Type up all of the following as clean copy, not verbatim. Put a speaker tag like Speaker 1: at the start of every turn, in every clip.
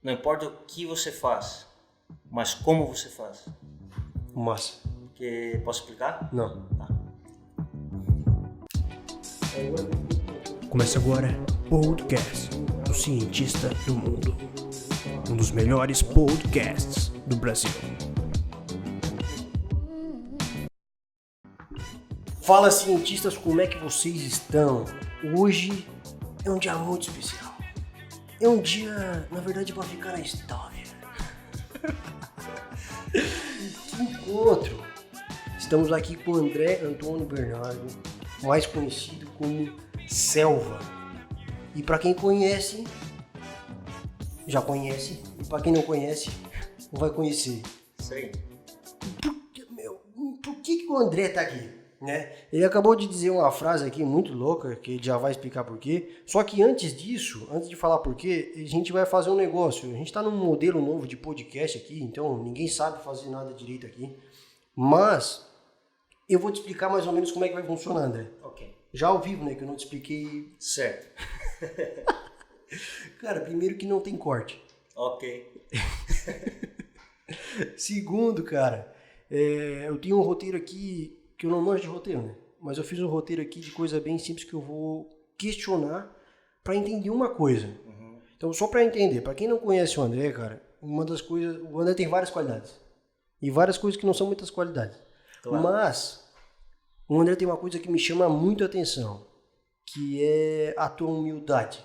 Speaker 1: Não importa o que você faz, mas como você faz.
Speaker 2: Massa.
Speaker 1: Posso explicar?
Speaker 2: Não.
Speaker 1: Tá.
Speaker 2: Começa agora Podcast do Cientista do Mundo. Um dos melhores podcasts do Brasil. Fala, cientistas, como é que vocês estão? Hoje é um dia muito especial. É um dia, na verdade, para ficar na história. Que encontro! Estamos aqui com o André Antônio Bernardo, mais conhecido como Selva. E para quem conhece, já conhece. E para quem não conhece, vai conhecer.
Speaker 1: Isso aí.
Speaker 2: Por que o André tá aqui? Né? Ele acabou de dizer uma frase aqui muito louca, que ele já vai explicar por quê. Só que antes disso, antes de falar por quê, a gente vai fazer um negócio. A gente está num modelo novo de podcast aqui, então ninguém sabe fazer nada direito aqui. Mas eu vou te explicar mais ou menos como é que vai funcionar, André.
Speaker 1: Ok.
Speaker 2: Já ao vivo, né? Que eu não te expliquei.
Speaker 1: Certo.
Speaker 2: Cara, primeiro que não tem corte.
Speaker 1: Ok.
Speaker 2: Segundo, cara, eu tenho um roteiro aqui que eu não manjo de roteiro, né? Mas eu fiz um roteiro aqui de coisa bem simples que eu vou questionar para entender uma coisa. Uhum. Então, só para entender, para quem não conhece o André, cara, uma das coisas, o André tem várias qualidades e várias coisas que não são muitas qualidades. Claro. Mas o André tem uma coisa que me chama muito a atenção, que é a tua humildade.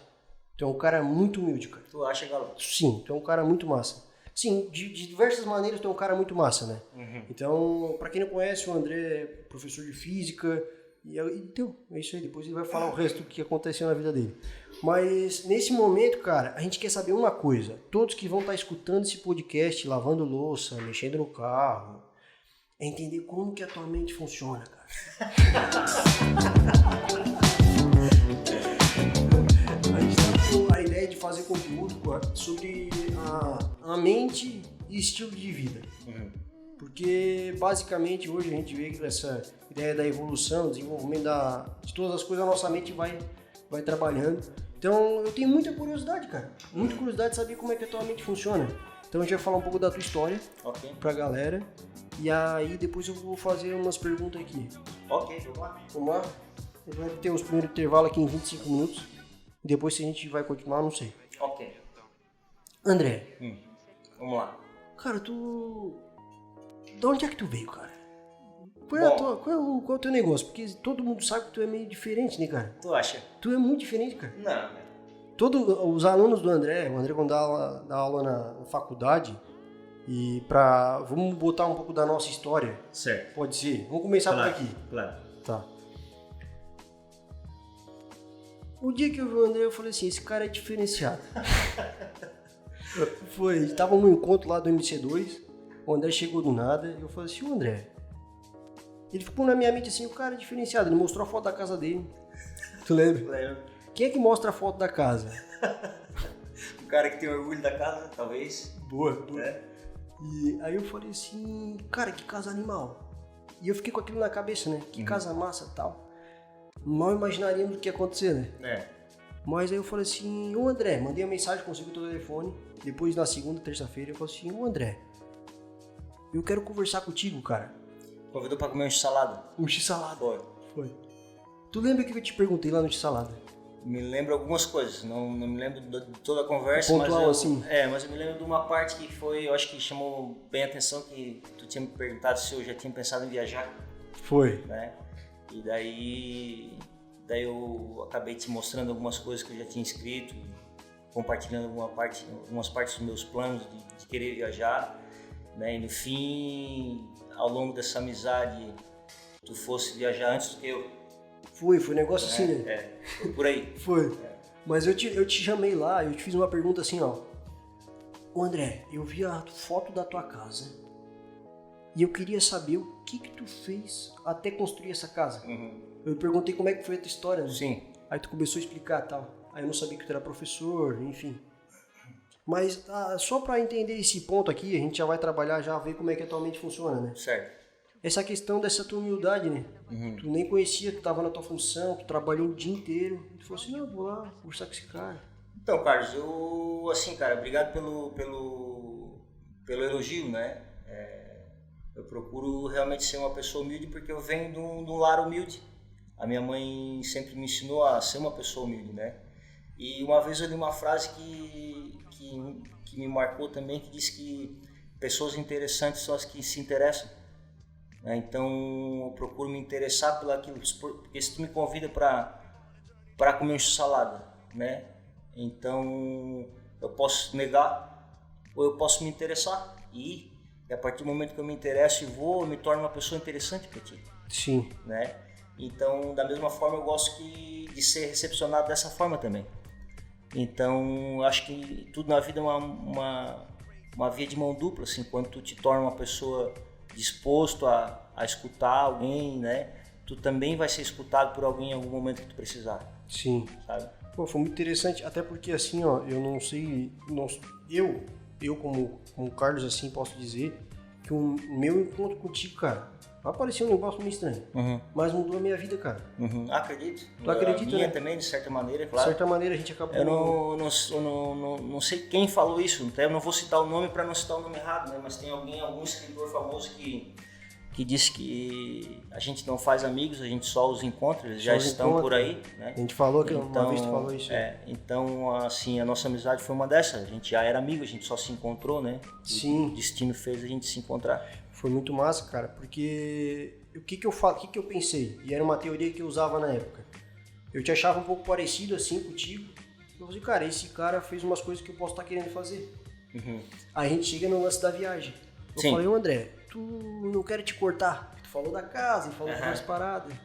Speaker 2: Tu é um cara muito humilde, cara.
Speaker 1: Tu acha, garoto?
Speaker 2: Sim, tu é um cara muito massa. Sim, de diversas maneiras tu é um cara muito massa, né? Uhum. Então, pra quem não conhece, o André é professor de física. Então, é isso aí. Depois ele vai falar o resto do que aconteceu na vida dele. Mas, nesse momento, cara, a gente quer saber uma coisa. Todos que vão estar escutando esse podcast, lavando louça, mexendo no carro, é entender como que a tua mente funciona, cara. A ideia de fazer conteúdo sobre a mente e estilo de vida. Uhum. Porque basicamente hoje a gente vê que essa ideia da evolução, desenvolvimento de todas as coisas, a nossa mente vai trabalhando. Então eu tenho muita curiosidade, cara. Muita curiosidade de saber como é que a tua mente funciona. Então a gente vai falar um pouco da tua história pra galera. E aí depois eu vou fazer umas perguntas aqui.
Speaker 1: Ok, vamos lá.
Speaker 2: Vamos lá? A gente vai ter os primeiros intervalos aqui em 25 minutos. Depois se a gente vai continuar, não sei.
Speaker 1: Ok.
Speaker 2: André.
Speaker 1: Vamos lá.
Speaker 2: Cara, tu... De onde é que tu veio, cara? Qual é o teu negócio? Porque todo mundo sabe que tu é meio diferente, né, cara?
Speaker 1: Tu acha?
Speaker 2: Tu é muito diferente, cara.
Speaker 1: Não.
Speaker 2: Todos os alunos do André, o André quando dá aula na faculdade, e vamos botar um pouco da nossa história.
Speaker 1: Certo.
Speaker 2: Pode ser? Vamos começar por aqui.
Speaker 1: Claro.
Speaker 2: Tá. O dia que eu vi o André, eu falei assim, esse cara é diferenciado. Tava num encontro lá do MC2, o André chegou do nada, e eu falei assim, o André, ele ficou na minha mente assim, o cara é diferenciado, ele mostrou a foto da casa dele. Tu lembra?
Speaker 1: Lembro.
Speaker 2: Quem é que mostra a foto da casa?
Speaker 1: O cara que tem orgulho da casa, talvez.
Speaker 2: Boa. E aí eu falei assim, cara, que casa animal. E eu fiquei com aquilo na cabeça, né? Que casa massa e tal. Mal imaginaríamos o que ia acontecer, né? Mas aí eu falei assim, ô André, mandei uma mensagem, consegui o teu telefone. Depois na segunda, terça-feira, eu falei assim, ô André, eu quero conversar contigo, cara.
Speaker 1: Convidou pra comer um x-salada?
Speaker 2: Um x-salada.
Speaker 1: Foi.
Speaker 2: Tu lembra que eu te perguntei lá no x-salada?
Speaker 1: Me lembro algumas coisas, não me lembro de toda a conversa,
Speaker 2: pontual, assim.
Speaker 1: Mas eu me lembro de uma parte que foi, eu acho que chamou bem a atenção, que tu tinha me perguntado se eu já tinha pensado em viajar.
Speaker 2: Foi.
Speaker 1: Né? E daí eu acabei te mostrando algumas coisas que eu já tinha escrito, compartilhando algumas partes dos meus planos de querer viajar, né? E no fim, ao longo dessa amizade, tu fosse viajar antes do que eu.
Speaker 2: Foi um negócio assim, né?
Speaker 1: Foi por aí.
Speaker 2: Foi. Mas eu te chamei lá, eu te fiz uma pergunta assim, ó. Ô André, eu vi a foto da tua casa e eu queria saber o que tu fez até construir essa casa. Uhum. Eu perguntei como é que foi a tua história, né?
Speaker 1: Sim.
Speaker 2: Aí tu começou a explicar e tal. Aí eu não sabia que tu era professor, enfim. Mas só pra entender esse ponto aqui, a gente já vai trabalhar, já ver como é que atualmente funciona, né?
Speaker 1: Certo.
Speaker 2: Essa questão dessa tua humildade, né? Uhum. Tu nem conhecia, tu tava na tua função, tu trabalhou o dia inteiro. E tu falou assim, não, vou lá conversar com esse cara.
Speaker 1: Então, Carlos, eu, assim, cara, obrigado pelo elogio, né? Eu procuro realmente ser uma pessoa humilde porque eu venho de um lar humilde. A minha mãe sempre me ensinou a ser uma pessoa humilde, né? E uma vez eu li uma frase que me marcou também, que diz que pessoas interessantes são as que se interessam. Né? Então, eu procuro me interessar por aquilo, porque se tu me convida para comer um salada, né? Então, eu posso negar ou eu posso me interessar e a partir do momento que eu me interesso e vou, eu me torno uma pessoa interessante para ti.
Speaker 2: Sim.
Speaker 1: Né? Então, da mesma forma, eu gosto de ser recepcionado dessa forma também. Então, eu acho que tudo na vida é uma via de mão dupla, assim, quando tu te torna uma pessoa disposto a escutar alguém, né? Tu também vai ser escutado por alguém em algum momento que tu precisar.
Speaker 2: Sim.
Speaker 1: Sabe?
Speaker 2: Pô, foi muito interessante, até porque assim, ó, eu não sei, eu como Carlos, assim, posso dizer que o meu encontro contigo, cara, vai parecer um negócio meio estranho, mas mudou a minha vida, cara.
Speaker 1: Acredito.
Speaker 2: Tu acredita,
Speaker 1: a minha
Speaker 2: né?
Speaker 1: também, de certa maneira,
Speaker 2: De
Speaker 1: claro.
Speaker 2: certa maneira, a gente acabou...
Speaker 1: Eu não sei quem falou isso, eu não vou citar o nome para não citar o nome errado, né? Mas tem algum escritor famoso que disse que a gente não faz amigos, a gente só os encontra, eles já estão por aí, né?
Speaker 2: A gente falou que uma vez tu falou isso.
Speaker 1: Então, assim, a nossa amizade foi uma dessas, a gente já era amigo, a gente só se encontrou, né?
Speaker 2: Sim.
Speaker 1: O destino fez a gente se encontrar.
Speaker 2: Foi muito massa, cara, porque o que eu pensei? E era uma teoria que eu usava na época. Eu te achava um pouco parecido assim contigo. Eu falei, cara, esse cara fez umas coisas que eu posso estar querendo fazer. Aí a gente chega no lance da viagem. Eu
Speaker 1: Sim.
Speaker 2: falei, ô André, tu não quero te cortar. Tu falou da casa, falou de várias paradas. Eu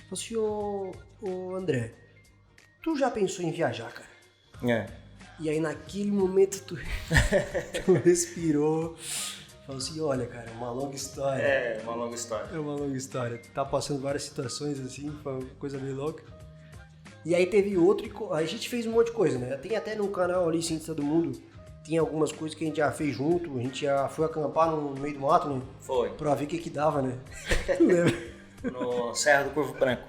Speaker 2: falei assim, ô André, tu já pensou em viajar, cara? E aí naquele momento tu respirou. Falou assim, olha, cara, é uma longa história.
Speaker 1: É uma longa história.
Speaker 2: É uma longa história. Tá passando várias situações assim, foi uma coisa meio louca. E aí teve outro, a gente fez um monte de coisa, né? Tem até no canal ali, Ciência do Mundo, tem algumas coisas que a gente já fez junto, a gente já foi acampar no meio do mato, né?
Speaker 1: Foi.
Speaker 2: Pra ver o que dava, né? Lembra?
Speaker 1: No Serra do Corvo Branco.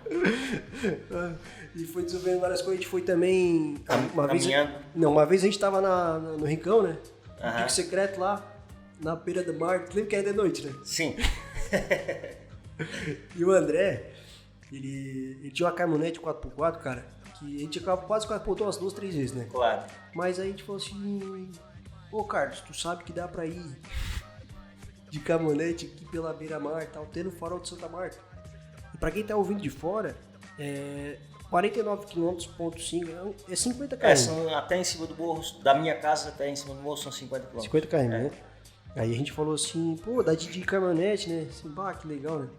Speaker 2: E foi desenvolvendo várias coisas, a gente foi também...
Speaker 1: Caminhando.
Speaker 2: Uma vez a gente tava no Rincão, né?
Speaker 1: Aham.
Speaker 2: No pico secreto lá, na beira do mar, tu lembra que era de noite, né?
Speaker 1: Sim.
Speaker 2: E o André, ele tinha uma caminhonete 4x4, cara, que a gente quase capotou umas 2, 3 vezes, né?
Speaker 1: Claro.
Speaker 2: Mas aí a gente falou assim, ô Carlos, tu sabe que dá pra ir de caminhonete aqui pela beira-mar e tal, tendo o farol de Santa Marta. E pra quem tá ouvindo de fora, 49 km/5 é 50 km.
Speaker 1: São até em cima do morro, da minha casa até em cima do morro são 50 km.
Speaker 2: 50 km, né? Aí a gente falou assim, pô, dá de caminhonete, né? Assim, bah, que legal, né?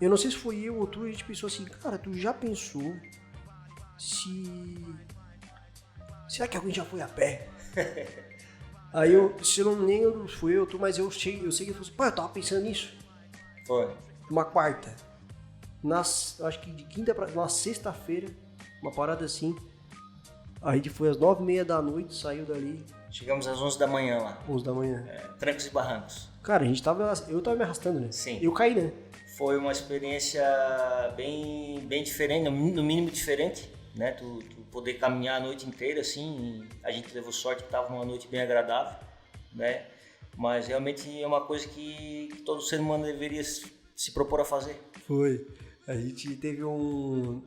Speaker 2: Eu não sei se foi eu ou tu, a gente pensou assim, cara, tu já pensou será que alguém já foi a pé? Aí se eu não lembro, foi eu ou tu, mas eu sei que eu falei assim, pô, eu tava pensando nisso.
Speaker 1: Foi.
Speaker 2: Uma quarta. Acho que de quinta na sexta-feira, uma parada assim. A gente foi às 9h30 da noite, saiu dali.
Speaker 1: Chegamos às 11 da manhã lá.
Speaker 2: 11 da manhã.
Speaker 1: Trancos e barrancos.
Speaker 2: Cara, eu tava me arrastando, né?
Speaker 1: Sim.
Speaker 2: Eu caí, né?
Speaker 1: Foi uma experiência bem diferente, no mínimo diferente, né? Tu poder caminhar a noite inteira, assim, a gente levou sorte que estava uma noite bem agradável, né? Mas realmente é uma coisa que todo ser humano deveria se propor a fazer.
Speaker 2: Foi. A gente teve eu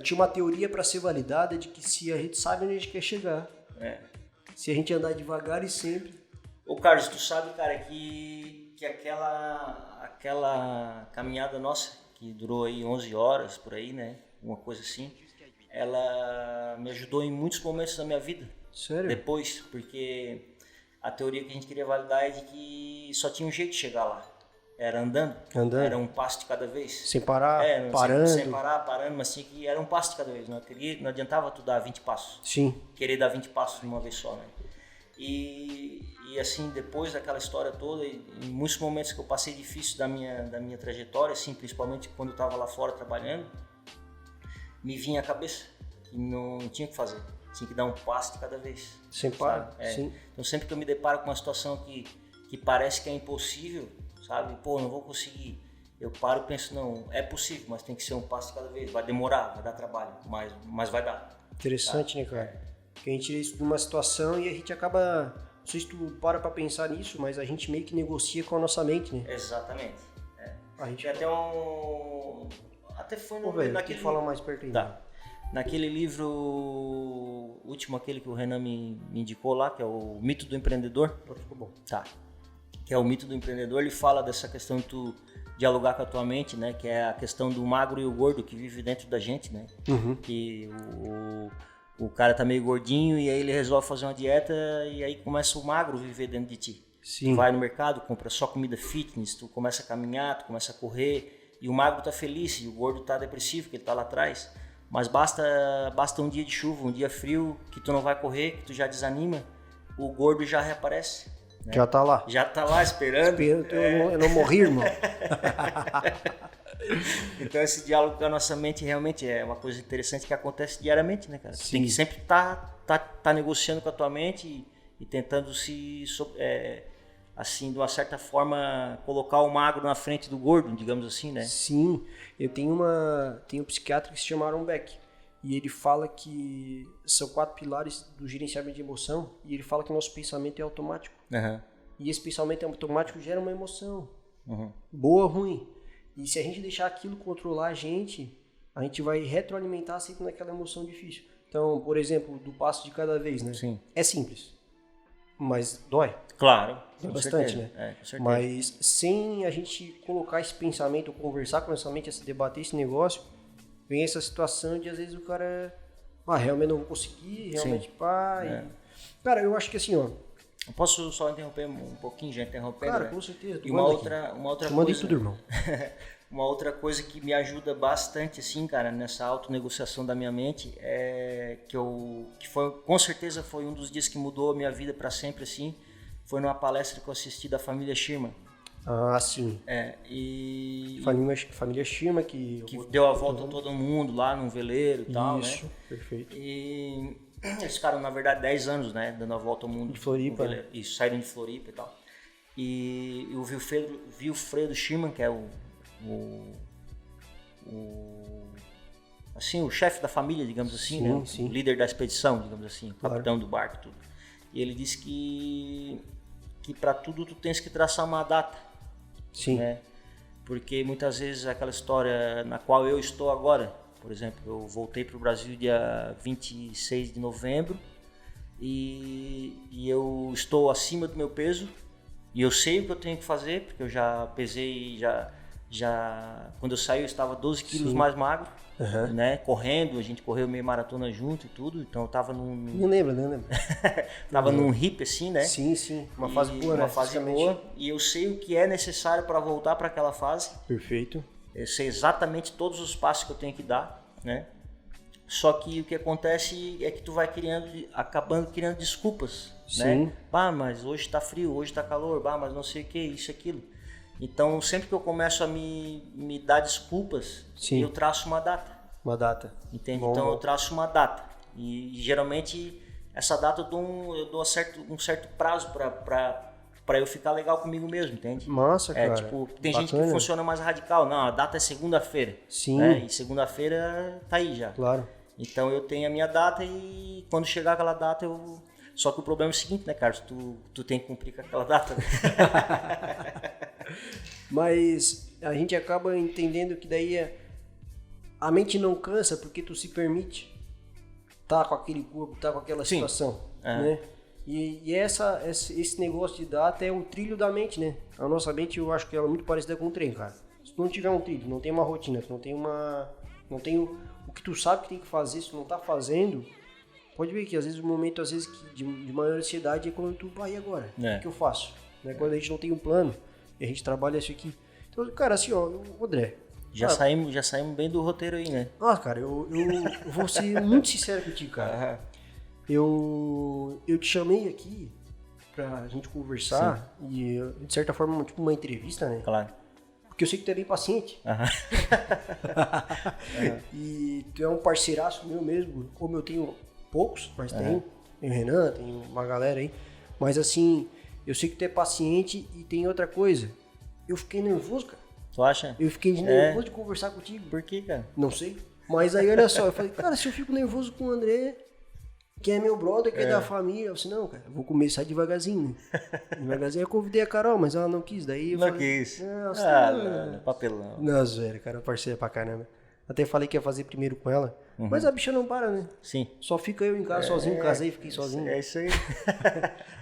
Speaker 2: tinha uma teoria para ser validada de que se a gente sabe onde a gente quer chegar, se a gente andar devagar e sempre...
Speaker 1: Ô Carlos, tu sabe, cara, que aquela caminhada nossa, que durou aí 11 horas, por aí, né? Uma coisa assim, ela me ajudou em muitos momentos da minha vida.
Speaker 2: Sério?
Speaker 1: Depois, porque a teoria que a gente queria validar é de que só tinha um jeito de chegar lá. Era andando. Era um passo de cada vez.
Speaker 2: Sem parar, parando.
Speaker 1: Sem parar, parando, mas tinha que era um passo de cada vez. Não adiantava tu dar 20 passos.
Speaker 2: Sim.
Speaker 1: Querer dar 20 passos de uma vez só, né? E assim, depois daquela história toda, em muitos momentos que eu passei difícil da minha trajetória, assim, principalmente quando eu estava lá fora trabalhando, me vinha à cabeça que não tinha o que fazer. Tinha que dar um passo de cada vez.
Speaker 2: Sem parar, sim.
Speaker 1: Então sempre que eu me deparo com uma situação que parece que é impossível, sabe? Pô, não vou conseguir. Eu paro e penso, não, é possível, mas tem que ser um passo de cada vez. Vai demorar, vai dar trabalho, mas vai dar.
Speaker 2: Interessante, né, cara? Porque a gente tira isso de uma situação e a gente acaba... Não sei se tu para pra pensar nisso, mas a gente meio que negocia com a nossa mente, né?
Speaker 1: Exatamente.
Speaker 2: A gente...
Speaker 1: Tem até um... Até foi
Speaker 2: Pô, velho,
Speaker 1: naquele...
Speaker 2: fala mais perto aí.
Speaker 1: Tá. Naquele livro último, aquele que o Renan me indicou lá, que é o Mito do Empreendedor.
Speaker 2: Ficou bom.
Speaker 1: Tá. Que é o Mito do Empreendedor, ele fala dessa questão de tu dialogar com a tua mente, né? Que é a questão do magro e o gordo que vive dentro da gente, né? Que o cara tá meio gordinho e aí ele resolve fazer uma dieta e aí começa o magro viver dentro de ti.
Speaker 2: Sim.
Speaker 1: Tu vai no mercado, compra só comida fitness, tu começa a caminhar, tu começa a correr e o magro tá feliz e o gordo tá depressivo, porque ele tá lá atrás. Mas basta um dia de chuva, um dia frio, que tu não vai correr, que tu já desanima, o gordo já reaparece. Né?
Speaker 2: Já tá lá.
Speaker 1: Já tá lá esperando.
Speaker 2: Eu não morri, irmão.
Speaker 1: Então esse diálogo com a nossa mente realmente é uma coisa interessante que acontece diariamente, né, cara? Você tem que sempre tá negociando com a tua mente e tentando assim, de uma certa forma, colocar o magro na frente do gordo, digamos assim, né?
Speaker 2: Sim, eu tenho um psiquiatra que se chama Aaron Beck, e ele fala que são 4 pilares do gerenciamento de emoção, e ele fala que o nosso pensamento é automático. E esse pensamento automático gera uma emoção, boa ou ruim. E se a gente deixar aquilo controlar a gente vai retroalimentar sempre naquela emoção difícil. Então, por exemplo, do passo de cada vez, né?
Speaker 1: Sim.
Speaker 2: É simples, mas dói.
Speaker 1: Claro.
Speaker 2: Dói bastante,
Speaker 1: certeza.
Speaker 2: né?
Speaker 1: Com certeza.
Speaker 2: Mas sem a gente colocar esse pensamento, conversar com a nossa mente, debater esse negócio, vem essa situação de às vezes o cara, realmente não vou conseguir, realmente Cara, eu acho que assim, ó.
Speaker 1: Eu posso só interromper um pouquinho, já interrompendo?
Speaker 2: Cara,
Speaker 1: né?
Speaker 2: com certeza.
Speaker 1: E uma outra coisa.
Speaker 2: Tudo, irmão.
Speaker 1: Uma outra coisa que me ajuda bastante, assim, cara, nessa autonegociação da minha mente que foi, com certeza foi um dos dias que mudou a minha vida para sempre, assim, foi numa palestra que eu assisti da família Schirmer.
Speaker 2: Ah, sim. Família Schirmer que
Speaker 1: deu a volta a todo mundo lá num veleiro e tal, né?
Speaker 2: Isso, perfeito.
Speaker 1: E eles ficaram, na verdade, 10 anos, né, dando a volta ao mundo.
Speaker 2: De Floripa.
Speaker 1: Isso, saíram de Floripa e tal. E o Wilfredo Schirmer, que é o chefe da família, digamos assim, né?
Speaker 2: Sim.
Speaker 1: O líder da expedição, digamos assim, o
Speaker 2: Claro.
Speaker 1: capitão do barco, tudo. E ele disse que para tudo tu tens que traçar uma data.
Speaker 2: Sim.
Speaker 1: Né? Porque muitas vezes aquela história na qual eu estou agora, por exemplo, eu voltei para o Brasil dia 26 de novembro e eu estou acima do meu peso e eu sei o que eu tenho que fazer, porque eu já pesei, quando eu saí eu estava 12 quilos mais magro, né? Correndo, a gente correu meia maratona junto e tudo, então eu tava num...
Speaker 2: Nem lembro.
Speaker 1: Tava num hip assim, né?
Speaker 2: Sim, uma fase boa, né?
Speaker 1: Uma fase boa, e eu sei o que é necessário para voltar para aquela fase.
Speaker 2: Perfeito.
Speaker 1: Eu sei exatamente todos os passos que eu tenho que dar, né? Só que o que acontece é que tu vai acabando criando desculpas,
Speaker 2: Sim.
Speaker 1: né? Mas hoje tá frio, hoje tá calor, mas não sei o que, isso, aquilo. Então, sempre que eu começo a me dar desculpas,
Speaker 2: Sim.
Speaker 1: eu traço uma data.
Speaker 2: Uma data.
Speaker 1: Entende?
Speaker 2: Bom.
Speaker 1: Então, eu traço uma data. E geralmente, essa data eu dou um certo prazo para eu ficar legal comigo mesmo, entende?
Speaker 2: Massa, cara.
Speaker 1: Tem gente que funciona mais radical. Não, a data é segunda-feira.
Speaker 2: Sim.
Speaker 1: Né? E segunda-feira tá aí já.
Speaker 2: Claro.
Speaker 1: Então, eu tenho a minha data e quando chegar aquela data, eu... Só que o problema é o seguinte, né, Carlos? Tu tem que cumprir com aquela data.
Speaker 2: Mas a gente acaba entendendo que daí a mente não cansa porque tu se permite tá com aquele corpo, tá com aquela situação, né? E esse negócio de data é um trilho da mente, né? A nossa mente, eu acho que ela é muito parecida com um trem, cara. Se tu não tiver um trilho, não tem uma rotina, tu não tem o que tu sabe que tem que fazer, se tu não tá fazendo, pode ver que às vezes o momento de maior ansiedade é quando tu, e agora? O que eu faço? Né? Quando a gente não tem um plano e a gente trabalha isso aqui. Então, cara, assim, ó, André...
Speaker 1: Já saímos bem do roteiro aí, né?
Speaker 2: Cara, eu vou ser muito sincero contigo, cara. Eu te chamei aqui pra gente conversar. Sim. E, de certa forma, tipo uma entrevista, né?
Speaker 1: Claro.
Speaker 2: Porque eu sei que tu é bem paciente. E tu é um parceiraço meu mesmo, como eu tenho poucos, mas tem o Renan, tem uma galera aí. Mas assim, eu sei que tu é paciente e tem outra coisa. Eu fiquei nervoso, cara.
Speaker 1: Tu acha?
Speaker 2: Eu fiquei nervoso de conversar contigo.
Speaker 1: Por quê, cara?
Speaker 2: Não sei. Mas aí, olha só, eu falei, cara, se eu fico nervoso com o André, que é meu brother, que é da família, eu disse, não, cara, eu vou começar devagarzinho. Devagarzinho, eu convidei a Carol, mas ela não quis, daí eu
Speaker 1: Não
Speaker 2: falei,
Speaker 1: quis.
Speaker 2: Não,
Speaker 1: Papelão.
Speaker 2: não, velho, cara, parceira pra caramba. Até falei que ia fazer primeiro com ela, mas a bicha não para, né?
Speaker 1: Sim.
Speaker 2: Só fica eu em casa sozinho, casei, fiquei sozinho.
Speaker 1: É isso aí.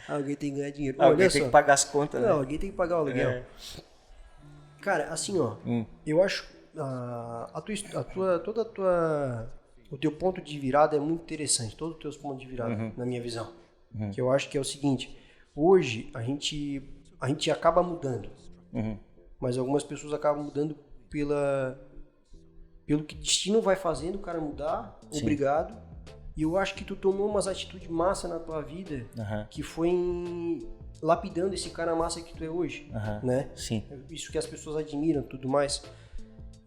Speaker 2: Alguém tem que ganhar dinheiro.
Speaker 1: Alguém
Speaker 2: Olha
Speaker 1: tem
Speaker 2: só.
Speaker 1: que pagar as contas, né?
Speaker 2: Não, alguém tem que pagar o aluguel. Cara, assim, ó, eu acho o teu ponto de virada é muito interessante, todos os teus pontos de virada, na minha visão. Que eu acho que é o seguinte, hoje a gente acaba mudando, mas algumas pessoas acabam mudando pelo que o destino vai fazendo o cara mudar, obrigado. E eu acho que tu tomou umas atitudes massa na tua vida, que foi lapidando esse cara massa que tu é hoje, né?
Speaker 1: Sim.
Speaker 2: Isso que as pessoas admiram, tudo mais.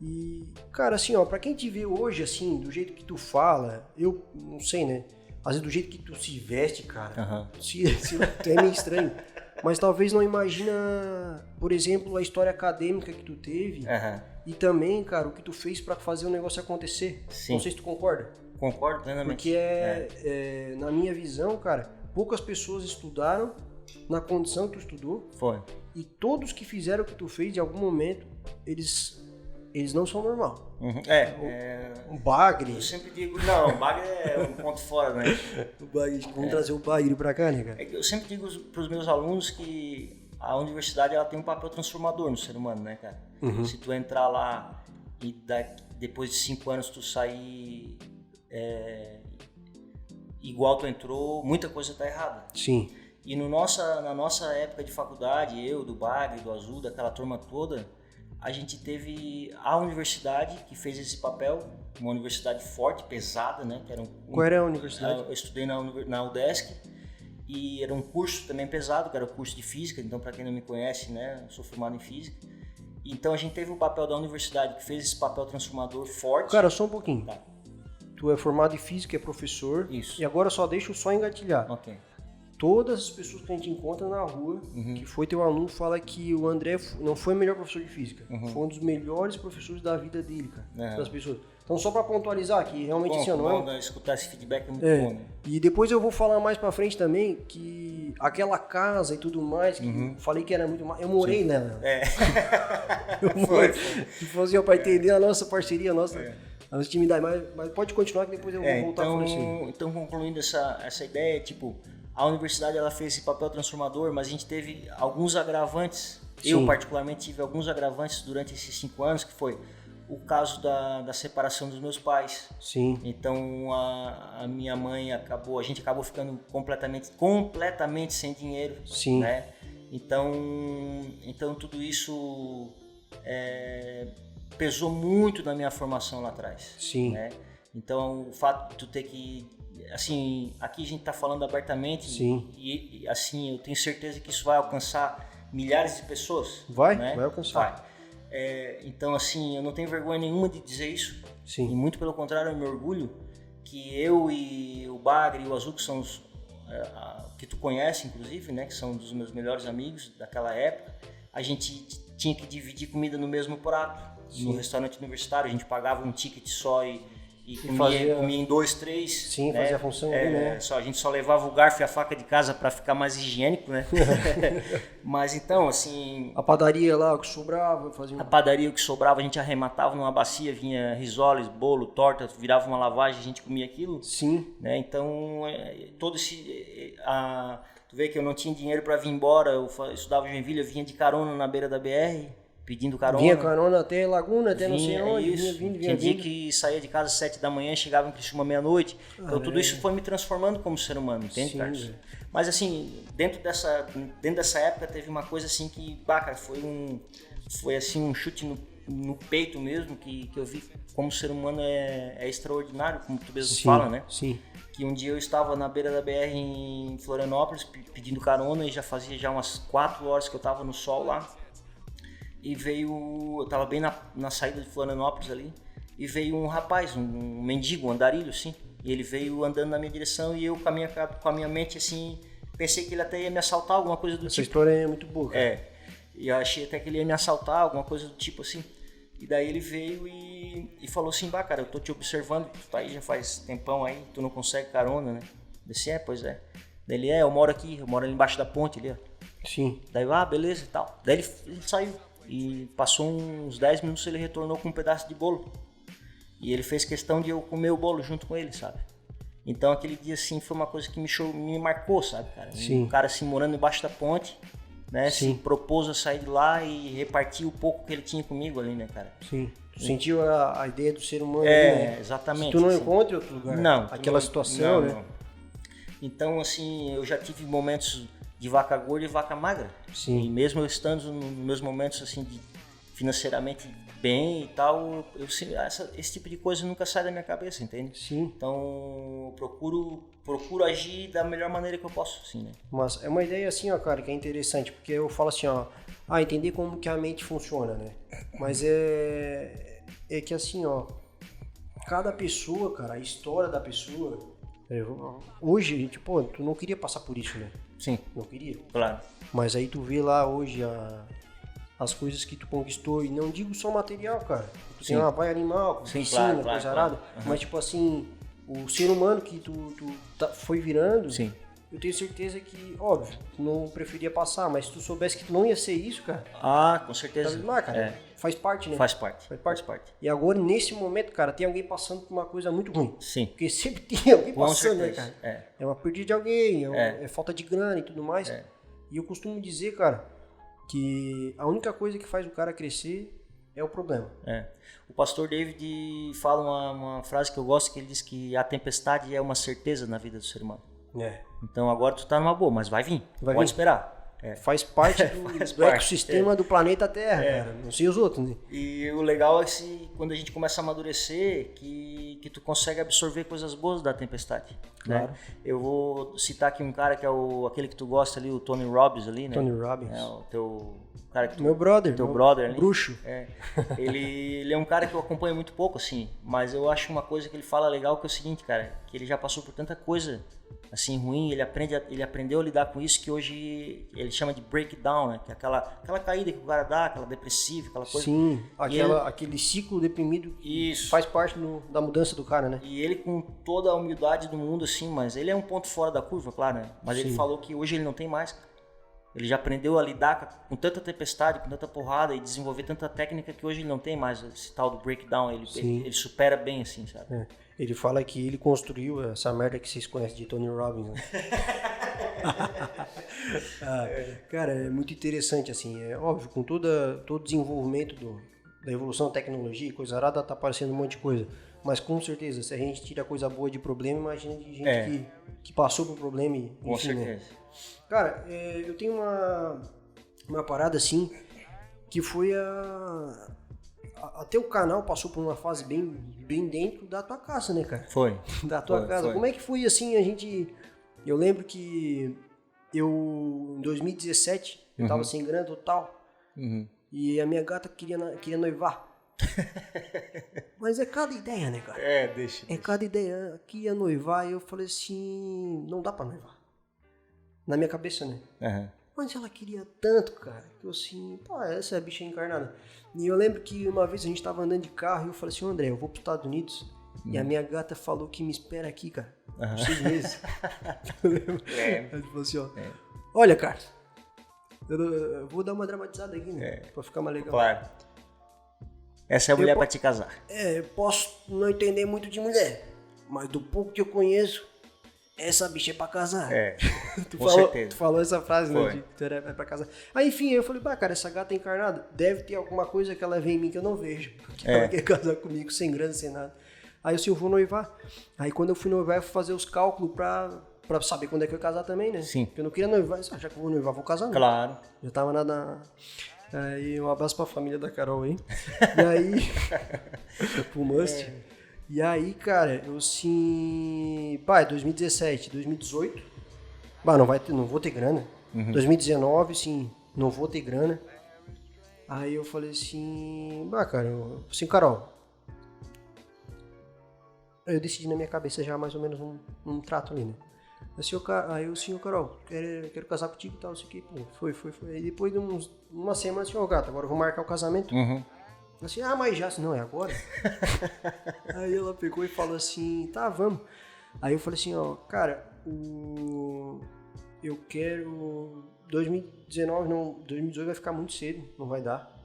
Speaker 2: E, cara, assim, ó, pra quem te vê hoje, assim, do jeito que tu fala, eu não sei, né? Às vezes do jeito que tu se veste, cara, tu é meio estranho. Mas talvez não imagina, por exemplo, a história acadêmica que tu teve e também, cara, o que tu fez pra fazer o negócio acontecer.
Speaker 1: Sim.
Speaker 2: Não sei se tu concorda.
Speaker 1: Concordo plenamente.
Speaker 2: Porque na minha visão, cara, poucas pessoas estudaram na condição que tu estudou.
Speaker 1: Foi.
Speaker 2: E todos que fizeram o que tu fez, em algum momento, eles não são normal. O Bagre.
Speaker 1: Eu sempre digo, não, o Bagre é um ponto fora, né?
Speaker 2: O Bagre, vamos trazer o Bagre pra cá, né, cara?
Speaker 1: Eu sempre digo pros meus alunos que a universidade ela tem um papel transformador no ser humano, né, cara? Se tu entrar lá e depois de 5 anos tu sair igual tu entrou, muita coisa tá errada.
Speaker 2: Sim.
Speaker 1: E na nossa época de faculdade, eu, do Bagre, do Azul, daquela turma toda, a gente teve a universidade que fez esse papel, uma universidade forte, pesada, né? Que era
Speaker 2: Qual era a universidade?
Speaker 1: Eu estudei na UDESC e era um curso também pesado, que era o curso de Física, então para quem não me conhece, né? Eu sou formado em Física. Então a gente teve o papel da universidade que fez esse papel transformador forte.
Speaker 2: Cara, só um pouquinho.
Speaker 1: Tá.
Speaker 2: Tu é formado em Física, é professor.
Speaker 1: Isso.
Speaker 2: E agora só deixa eu só engatilhar.
Speaker 1: Ok.
Speaker 2: Todas as pessoas que a gente encontra na rua, que foi teu aluno, fala que o André não foi o melhor professor de física. Foi um dos melhores professores da vida dele, cara. Das pessoas. Então, só pra pontualizar, que realmente assim, não é...
Speaker 1: Escutar esse feedback é muito bom, né?
Speaker 2: E depois eu vou falar mais pra frente também que aquela casa e tudo mais, que eu falei que era muito mais... Eu morei nela. Se fosse pra entender a nossa parceria, a nossa intimidade. Mas pode continuar que depois eu vou voltar por isso.
Speaker 1: Então, concluindo essa ideia, tipo... A universidade ela fez esse papel transformador, mas a gente teve alguns agravantes. Sim. Eu, particularmente, tive alguns agravantes durante esses 5 anos, que foi o caso da separação dos meus pais.
Speaker 2: Sim.
Speaker 1: Então, a minha mãe a gente acabou ficando completamente sem dinheiro.
Speaker 2: Sim.
Speaker 1: Né? Então, tudo isso pesou muito na minha formação lá atrás.
Speaker 2: Sim.
Speaker 1: Né? Então, o fato de tu ter que... Assim, aqui a gente está falando abertamente.
Speaker 2: Sim.
Speaker 1: E assim, eu tenho certeza que isso vai alcançar milhares de pessoas.
Speaker 2: Vai
Speaker 1: Vai.
Speaker 2: alcançar.
Speaker 1: Então, assim, eu não tenho vergonha nenhuma de dizer isso.
Speaker 2: Sim.
Speaker 1: E muito pelo contrário, eu me orgulho que eu e o Bagre e o Azul, que são os que tu conhece, inclusive, né, que são dos meus melhores amigos daquela época, a gente tinha que dividir comida no mesmo prato. Sim. No restaurante universitário, a gente pagava um ticket só e comia em 2, 3.
Speaker 2: Sim,
Speaker 1: né?
Speaker 2: fazia a função ali, né?
Speaker 1: A gente só levava o garfo e a faca de casa para ficar mais higiênico, né? Mas então, assim...
Speaker 2: A padaria lá, o que sobrava, fazia...
Speaker 1: A padaria, o que sobrava, a gente arrematava numa bacia, vinha risoles, bolo, torta, virava uma lavagem, a gente comia aquilo.
Speaker 2: Sim.
Speaker 1: Né? Então, todo esse... Tu vê que eu não tinha dinheiro para vir embora, eu estudava em Joinville, eu vinha de carona na beira da BR... Pedindo carona.
Speaker 2: Vinha carona até Laguna, até não sei onde.
Speaker 1: Tinha dia que saía de casa às 7 da manhã, chegava em Criciúma meia-noite. Então tudo isso foi me transformando como ser humano, entende, Carlos? Mas assim, dentro dessa época teve uma coisa assim que, cara, foi assim um chute no peito mesmo, que eu vi como ser humano é extraordinário, como tu mesmo fala, né?
Speaker 2: Sim.
Speaker 1: Que um dia eu estava na beira da BR em Florianópolis pedindo carona e fazia umas 4 horas que eu estava no sol lá. E eu tava bem na saída de Florianópolis ali, e veio um rapaz, um mendigo, um andarilho, assim, e ele veio andando na minha direção e eu com a minha mente, assim, pensei que ele até ia me assaltar, alguma coisa do tipo.
Speaker 2: Essa história é muito boa, cara.
Speaker 1: E eu achei até que ele ia me assaltar, alguma coisa do tipo, assim. E daí ele veio e e falou assim, bah, cara, eu tô te observando, tu tá aí já faz tempão aí, tu não consegue carona, né? Eu disse, pois é. Daí ele, eu moro aqui, eu moro ali embaixo da ponte ali, ó.
Speaker 2: Sim.
Speaker 1: Daí eu, beleza e tal. Daí ele saiu e passou uns 10 minutos, ele retornou com um pedaço de bolo. E ele fez questão de eu comer o bolo junto com ele, sabe? Então aquele dia assim foi uma coisa que me marcou, sabe, cara?
Speaker 2: Sim.
Speaker 1: Um cara assim morando embaixo da ponte, né?
Speaker 2: Sim.
Speaker 1: Se propôs a sair de lá e repartir o pouco que ele tinha comigo ali, né, cara?
Speaker 2: Sim. Tu sentiu a ideia do ser humano ali, né?
Speaker 1: Exatamente.
Speaker 2: Se tu não
Speaker 1: assim.
Speaker 2: encontra em outro lugar.
Speaker 1: Não.
Speaker 2: Aquela situação, né?
Speaker 1: Não. Então, assim, eu já tive momentos de vaca gorda e vaca magra.
Speaker 2: Sim.
Speaker 1: E mesmo eu estando nos meus momentos, assim, financeiramente bem e tal, esse tipo de coisa nunca sai da minha cabeça, entende?
Speaker 2: Sim.
Speaker 1: Então, eu procuro agir da melhor maneira que eu posso, assim, né?
Speaker 2: Mas é uma ideia assim, ó, cara, que é interessante, porque eu falo assim, ó, entender como que a mente funciona, né? Mas é que assim, ó, cada pessoa, cara, a história da pessoa, hoje, tipo, tu não queria passar por isso, né?
Speaker 1: Sim.
Speaker 2: Não queria.
Speaker 1: Claro.
Speaker 2: Mas aí tu vê lá hoje as coisas que tu conquistou, e não digo só material, cara. Tu tem uma baia animal, piscina, coisa arada, mas tipo assim, o ser humano que tu foi virando,
Speaker 1: sim.
Speaker 2: Eu tenho certeza que, óbvio, tu não preferia passar, mas se tu soubesse que tu não ia ser isso, cara...
Speaker 1: com certeza.
Speaker 2: Tá lá, cara, faz parte, né?
Speaker 1: Faz parte.
Speaker 2: E agora, nesse momento, cara, tem alguém passando por uma coisa muito ruim.
Speaker 1: Sim.
Speaker 2: Porque sempre tem alguém passando, né,
Speaker 1: certeza.
Speaker 2: cara? É uma perda de alguém, é falta de grana e tudo mais. E eu costumo dizer, cara, que a única coisa que faz o cara crescer é o problema.
Speaker 1: O pastor David fala uma frase que eu gosto, que ele diz que a tempestade é uma certeza na vida do ser humano. Então agora tu tá numa boa, mas vai vir. Pode esperar.
Speaker 2: Faz parte do ecossistema do planeta Terra, cara. Não sei os outros, né?
Speaker 1: E o legal é que quando a gente começa a amadurecer, que tu consegue absorver coisas boas da tempestade.
Speaker 2: Claro.
Speaker 1: Né? Eu vou citar aqui um cara que é aquele que tu gosta ali, o Tony Robbins ali, né?
Speaker 2: Tony Robbins.
Speaker 1: O teu cara que
Speaker 2: meu brother.
Speaker 1: Teu brother ali.
Speaker 2: Bruxo.
Speaker 1: Ele é um cara que eu acompanho muito pouco, assim, mas eu acho uma coisa que ele fala legal, que é o seguinte, cara, que ele já passou por tanta coisa assim ruim, ele aprendeu a lidar com isso, que hoje ele chama de breakdown, né? Que é aquela caída que o cara dá, aquela depressiva, aquela coisa.
Speaker 2: Sim, aquele ciclo deprimido que faz parte da mudança do cara, né?
Speaker 1: E ele, com toda a humildade do mundo, assim, mas ele é um ponto fora da curva, claro, né? Mas ele falou que hoje ele não tem mais. Ele já aprendeu a lidar com tanta tempestade, com tanta porrada e desenvolver tanta técnica que hoje ele não tem mais esse tal do breakdown. Ele supera bem, assim, sabe?
Speaker 2: Ele fala que ele construiu essa merda que vocês conhecem de Tony Robbins. Né? Cara, é muito interessante, assim. É óbvio, com todo o desenvolvimento da evolução da tecnologia e coisa arada, tá aparecendo um monte de coisa. Mas com certeza, se a gente tira coisa boa de problema, imagina de gente que passou por problema e...
Speaker 1: Com certeza.
Speaker 2: Né? Cara, eu tenho uma parada assim, que foi até o canal passou por uma fase bem dentro da tua casa, né, cara?
Speaker 1: Foi.
Speaker 2: Da tua casa. Foi. Como é que foi assim, eu lembro que em 2017, eu tava sem grana total, e a minha gata queria noivar. Mas é cada ideia, né, cara?
Speaker 1: Deixa.
Speaker 2: Cada ideia. Aqui ia noivar e eu falei assim, não dá pra noivar. Na minha cabeça, né? Mas ela queria tanto, cara, que eu assim, essa é a bicha encarnada. E eu lembro que uma vez a gente tava andando de carro e eu falei assim, André, eu vou pros Estados Unidos. E a minha gata falou que me espera aqui, cara, por 6 meses. Eu lembro. Ela falou assim, olha, cara, eu vou dar uma dramatizada aqui, né? Pra ficar mais legal.
Speaker 1: Claro. Essa é a mulher pra te casar.
Speaker 2: Eu posso não entender muito de mulher, mas do pouco que eu conheço, essa bicha é pra casar.
Speaker 1: Com certeza.
Speaker 2: Tu falou essa frase, né? Tu é pra casar. Aí, enfim, eu falei, cara, essa gata é encarnada, deve ter alguma coisa que ela vê em mim que eu não vejo. Que ela quer casar comigo, sem grana, sem nada. Aí eu vou noivar. Aí quando eu fui noivar, eu fui fazer os cálculos pra saber quando é que eu ia casar também, né?
Speaker 1: Sim.
Speaker 2: Porque eu não queria noivar, já que eu vou noivar, vou casar, né?
Speaker 1: Claro.
Speaker 2: Já tava Aí, um abraço pra família da Carol, hein? E aí, pro Must. E aí, cara, eu assim... 2017, 2018... não vou ter grana. 2019, sim, não vou ter grana. Aí eu falei assim... cara, Carol... Aí eu decidi na minha cabeça já mais ou menos um trato ali, né? Aí eu assim, Carol, quero casar contigo e tal, isso aqui. Foi. Aí depois de uma semana, assim, gato, agora eu vou marcar o casamento. Assim, mas já, não, é agora? Aí ela pegou e falou assim, tá, vamos. Aí eu falei assim, ó, cara, eu quero... 2019, não, 2018 vai ficar muito cedo, não vai dar.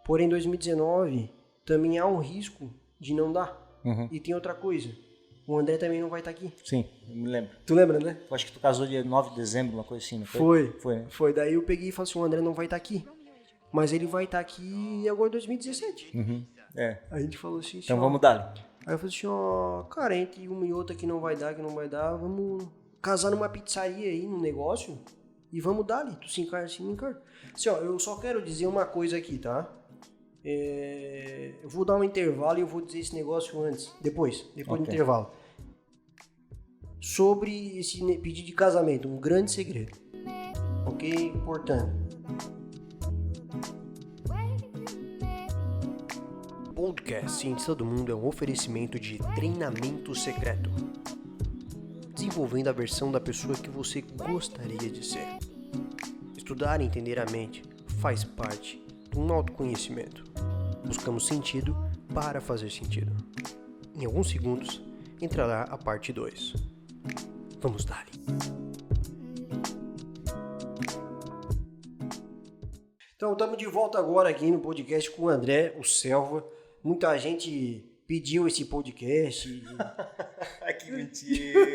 Speaker 2: Porém, 2019 também há um risco de não dar. E tem outra coisa, o André também não vai estar aqui.
Speaker 1: Sim, eu me lembro.
Speaker 2: Tu lembra, né?
Speaker 1: Eu acho que tu casou dia 9 de dezembro, uma coisa assim, não foi?
Speaker 2: Foi,
Speaker 1: né?
Speaker 2: foi. Daí eu peguei e falei assim, o André não vai estar aqui. Mas ele vai estar aqui agora em 2017.
Speaker 1: É.
Speaker 2: Aí a gente falou assim...
Speaker 1: Então vamos dar.
Speaker 2: Aí eu falei assim, cara, entre uma e outra que não vai dar, vamos casar numa pizzaria aí, num negócio, e vamos dar ali. Tu se encarna assim, me encarna. Assim, eu só quero dizer uma coisa aqui, tá? Eu vou dar um intervalo e eu vou dizer esse negócio antes, depois do intervalo. Sobre esse pedido de casamento, um grande segredo. Ok? Portanto, o podcast Cientista do Mundo é um oferecimento de treinamento secreto, desenvolvendo a versão da pessoa que você gostaria de ser. Estudar e entender a mente faz parte de um autoconhecimento. Buscamos sentido para fazer sentido. Em alguns segundos entrará a parte 2. Vamos dar. Então, estamos de volta agora aqui no podcast com o André, o Selva. Muita gente pediu esse podcast.
Speaker 1: Que mentira!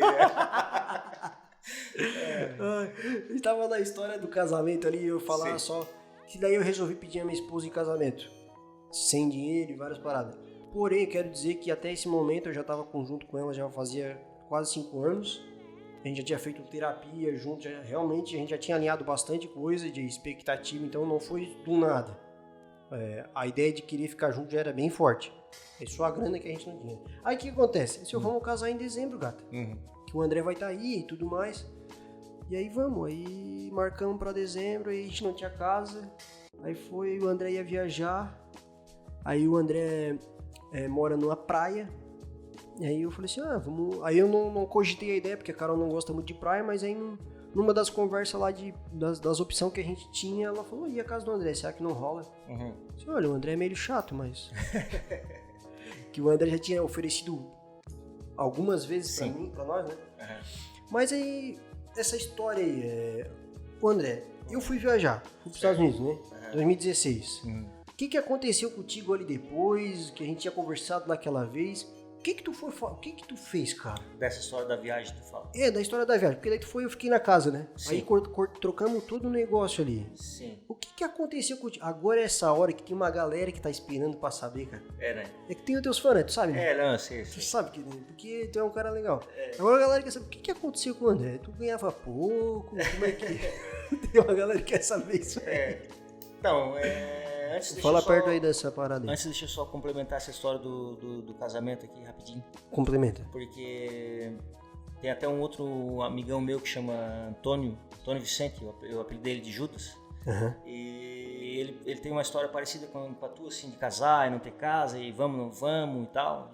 Speaker 2: Estava na história do casamento ali, eu falar só que daí eu resolvi pedir a minha esposa em casamento. Sem dinheiro e várias paradas. Porém, quero dizer que até esse momento eu já estava junto com ela, já fazia quase 5 anos. A gente já tinha feito terapia junto, realmente a gente já tinha alinhado bastante coisa de expectativa, então não foi do nada. A ideia de querer ficar junto já era bem forte. É só a grana que a gente não tinha. Aí o que acontece? Se eu vamos casar em dezembro, gata. Que o André vai estar aí e tudo mais. E aí vamos, aí marcamos para dezembro, aí a gente não tinha casa. Aí o André ia viajar. Aí o André mora numa praia. E aí eu falei assim, vamos... Aí eu não cogitei a ideia, porque a Carol não gosta muito de praia, mas aí numa das conversas lá das opções que a gente tinha, ela falou, e a casa do André, será que não rola? Eu disse, olha, o André é meio chato, mas... que o André já tinha oferecido algumas vezes pra nós, né? Mas aí, essa história aí, o André, eu fui viajar, fui pros Estados Unidos, né? 2016. O que aconteceu contigo ali depois, que a gente tinha conversado naquela vez? O que tu fez, cara?
Speaker 1: Dessa história da viagem, tu fala?
Speaker 2: Da história da viagem, porque daí eu fiquei na casa, né?
Speaker 1: Sim.
Speaker 2: Aí trocamos todo o negócio ali.
Speaker 1: Sim.
Speaker 2: O que aconteceu contigo? Agora é essa hora que tem uma galera que tá esperando pra saber, cara.
Speaker 1: Né?
Speaker 2: É que tem os teus fãs, né? Tu sabe, né?
Speaker 1: Não, sei.
Speaker 2: Tu sabe que, porque tu é um cara legal. Agora a galera quer saber o que aconteceu com o André. Tu ganhava pouco? Como é que... Tem uma galera que quer saber isso aí.
Speaker 1: Então, antes
Speaker 2: Fala perto aí dessa parada aí.
Speaker 1: Antes, deixa eu só complementar essa história do casamento aqui, rapidinho.
Speaker 2: Complementa.
Speaker 1: Porque tem até um outro amigão meu que chama Antônio Vicente, eu apelidei ele de Judas. E ele tem uma história parecida com a tua, assim, de casar e não ter casa, e vamos, não vamos e tal.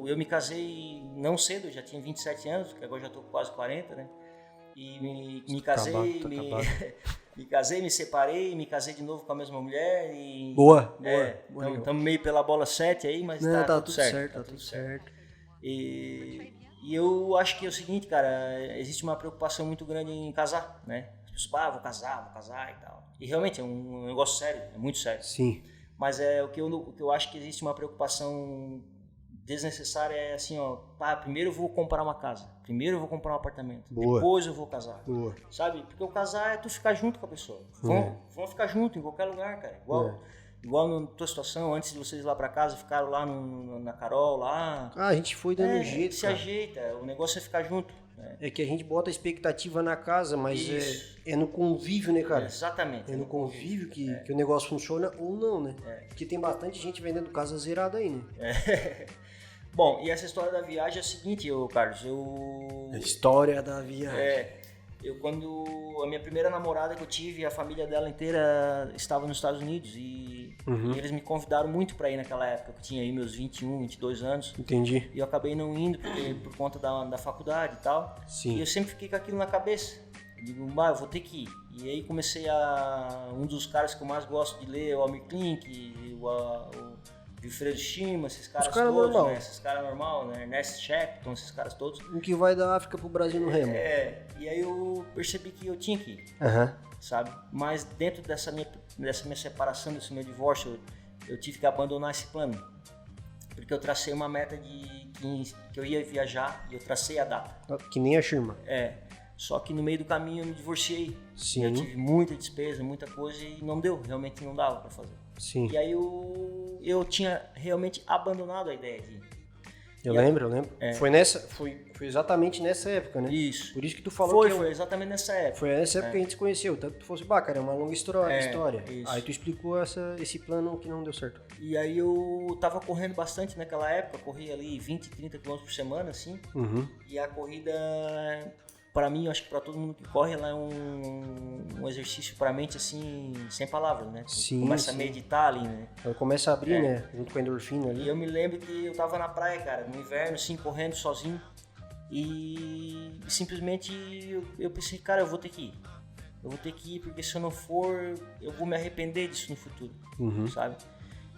Speaker 1: Eu me casei não cedo, eu já tinha 27 anos, porque agora já tô com quase 40, né? E me casei, me casei, me separei, me casei de novo com a mesma mulher e... Boa. Estamos meio pela bola 7 aí, mas tá tudo certo.
Speaker 2: Tá tudo certo.
Speaker 1: E eu acho que é o seguinte, cara, existe uma preocupação muito grande em casar, né? As pessoas, vou casar e tal. E realmente é um negócio sério, é muito sério.
Speaker 2: Sim.
Speaker 1: Mas o que eu acho que existe uma preocupação desnecessária é assim, primeiro eu vou comprar uma casa, primeiro eu vou comprar um apartamento, depois eu vou casar. Sabe? Porque o casar é tu ficar junto com a pessoa. Vão ficar junto em qualquer lugar, cara. Igual na tua situação, antes de vocês ir lá pra casa, ficaram lá na Carol, lá.
Speaker 2: A gente foi dando jeito,
Speaker 1: se ajeita, o negócio é ficar junto.
Speaker 2: É que a gente bota a expectativa na casa, mas é no convívio, né, cara?
Speaker 1: Exatamente.
Speaker 2: É no convívio que o negócio funciona ou não, né? Porque tem bastante gente vendendo casa zerada aí, né?
Speaker 1: Bom, e essa história da viagem é a seguinte, Carlos,
Speaker 2: A história da viagem.
Speaker 1: Quando a minha primeira namorada que eu tive, a família dela inteira estava nos Estados Unidos e eles me convidaram muito para ir naquela época, eu tinha aí meus 21, 22 anos.
Speaker 2: Entendi.
Speaker 1: E eu acabei não indo por conta da faculdade e tal.
Speaker 2: Sim.
Speaker 1: E eu sempre fiquei com aquilo na cabeça. Eu digo, eu vou ter que ir. E aí comecei um dos caras que eu mais gosto de ler é o Almir Klink, o Wilfredo Schima, esses caras todos,
Speaker 2: normal.
Speaker 1: né? Esses caras normal, né? Ernest Shackleton, esses caras todos.
Speaker 2: O que vai da África pro Brasil no remo.
Speaker 1: E aí eu percebi que eu tinha que ir, sabe? Mas dentro dessa minha separação, desse meu divórcio, eu tive que abandonar esse plano. Porque eu tracei uma meta que eu ia viajar e eu tracei a data.
Speaker 2: Que nem a Schirma.
Speaker 1: Só que no meio do caminho eu me divorciei.
Speaker 2: Sim.
Speaker 1: Eu tive muita despesa, muita coisa e não deu, realmente não dava para fazer.
Speaker 2: Sim.
Speaker 1: E aí eu tinha realmente abandonado a ideia de ir.
Speaker 2: Eu lembro. Foi exatamente nessa época, né?
Speaker 1: Isso.
Speaker 2: Por isso que tu falou
Speaker 1: Foi exatamente nessa época.
Speaker 2: Foi nessa época que a gente se conheceu. Tanto que tu fosse, cara, é uma longa história.
Speaker 1: Isso.
Speaker 2: Aí tu explicou esse plano que não deu certo.
Speaker 1: E aí eu tava correndo bastante naquela época, corria ali 20, 30 km por semana, assim. E a corrida, para mim, eu acho que para todo mundo que corre, ela é um exercício para a mente, assim, sem palavras, né?
Speaker 2: Sim,
Speaker 1: começa a meditar ali, né?
Speaker 2: Ela começa a abrir, né? Junto com a endorfina ali.
Speaker 1: E eu me lembro que eu tava na praia, cara, no inverno, assim, correndo sozinho. E simplesmente eu pensei, cara, eu vou ter que ir. Eu vou ter que ir, porque se eu não for, eu vou me arrepender disso no futuro, sabe?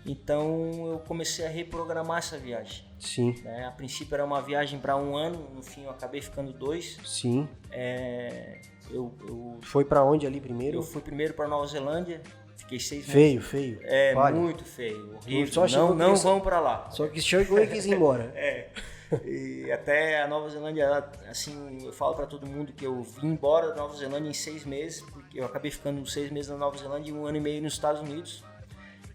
Speaker 1: Então eu comecei a reprogramar essa viagem.
Speaker 2: Sim.
Speaker 1: A princípio era uma viagem para 1 ano, no fim eu acabei ficando 2.
Speaker 2: Sim.
Speaker 1: Eu
Speaker 2: foi para onde ali primeiro?
Speaker 1: Eu fui primeiro para Nova Zelândia, fiquei 6 meses.
Speaker 2: Feio.
Speaker 1: Muito feio, horrível. Não vão para lá.
Speaker 2: Só que chegou e quis ir embora.
Speaker 1: E até a Nova Zelândia, assim, eu falo para todo mundo que eu vim embora da Nova Zelândia em 6 meses, porque eu acabei ficando 6 meses na Nova Zelândia e 1 ano e meio nos Estados Unidos.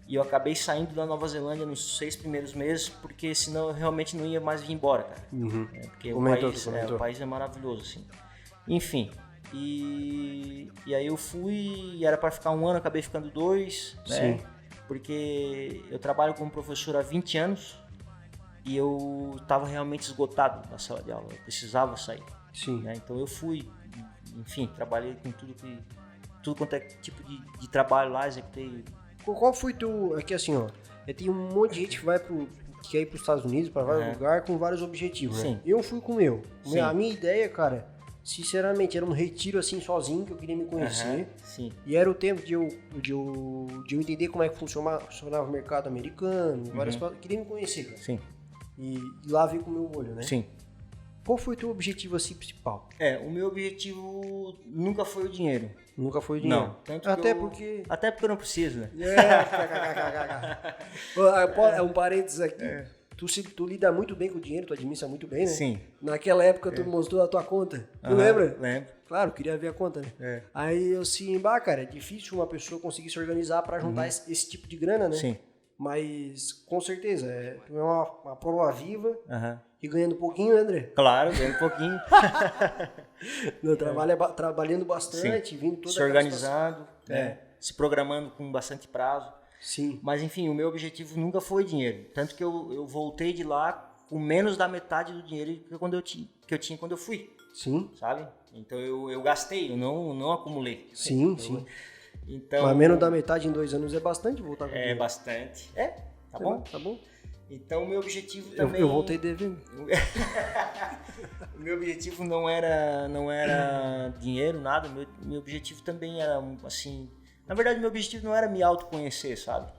Speaker 1: E eu acabei saindo da Nova Zelândia nos 6 primeiros meses, porque senão eu realmente não ia mais vir embora, cara. Porque o país é maravilhoso, assim. Enfim, e aí eu fui, e era para ficar 1 ano, acabei ficando 2, né? Porque eu trabalho como professor há 20 anos e eu estava realmente esgotado na sala de aula, eu precisava sair. Né? Então eu fui, enfim, trabalhei com tudo quanto é tipo de trabalho lá, executei.
Speaker 2: Qual foi tu... Aqui assim, ó, tem um monte de gente que quer ir para os Estados Unidos, para vários lugares, com vários objetivos, né? Eu fui com o meu. A minha ideia, cara, sinceramente, era um retiro assim, sozinho, que eu queria me conhecer. E era o tempo de eu entender como é que funcionava o mercado americano, várias coisas. Queria me conhecer, cara. E lá ver com o meu olho, né? Qual foi o teu objetivo assim principal?
Speaker 1: O meu objetivo nunca foi o dinheiro.
Speaker 2: Nunca foi o dinheiro?
Speaker 1: Não.
Speaker 2: Até porque eu não preciso, né? É um parênteses aqui. Tu lida muito bem com o dinheiro, tu administra muito bem, né?
Speaker 1: Sim.
Speaker 2: Naquela época tu mostrou a tua conta. Tu lembra?
Speaker 1: Lembro.
Speaker 2: Claro, queria ver a conta, né? Aí eu assim, cara, é difícil uma pessoa conseguir se organizar pra juntar esse tipo de grana, né?
Speaker 1: Sim.
Speaker 2: Mas com certeza, é uma prova viva. E ganhando um pouquinho, né, André?
Speaker 1: Claro, ganhando um pouquinho.
Speaker 2: Trabalhando bastante, vindo toda
Speaker 1: se organizando, se programando com bastante prazo.
Speaker 2: Sim.
Speaker 1: Mas enfim, o meu objetivo nunca foi dinheiro. Tanto que eu voltei de lá com menos da metade do dinheiro que eu tinha quando eu fui.
Speaker 2: Sim.
Speaker 1: Sabe? Então eu gastei, eu não acumulei.
Speaker 2: Sim.
Speaker 1: Então,
Speaker 2: mas menos da metade em 2 anos é bastante voltar com dinheiro.
Speaker 1: É bastante. Tá bom?
Speaker 2: Tá bom.
Speaker 1: Então o meu objetivo também...
Speaker 2: Eu voltei devendo.
Speaker 1: O meu objetivo não era dinheiro, nada. Meu objetivo também era, assim... Na verdade, meu objetivo não era me autoconhecer, sabe?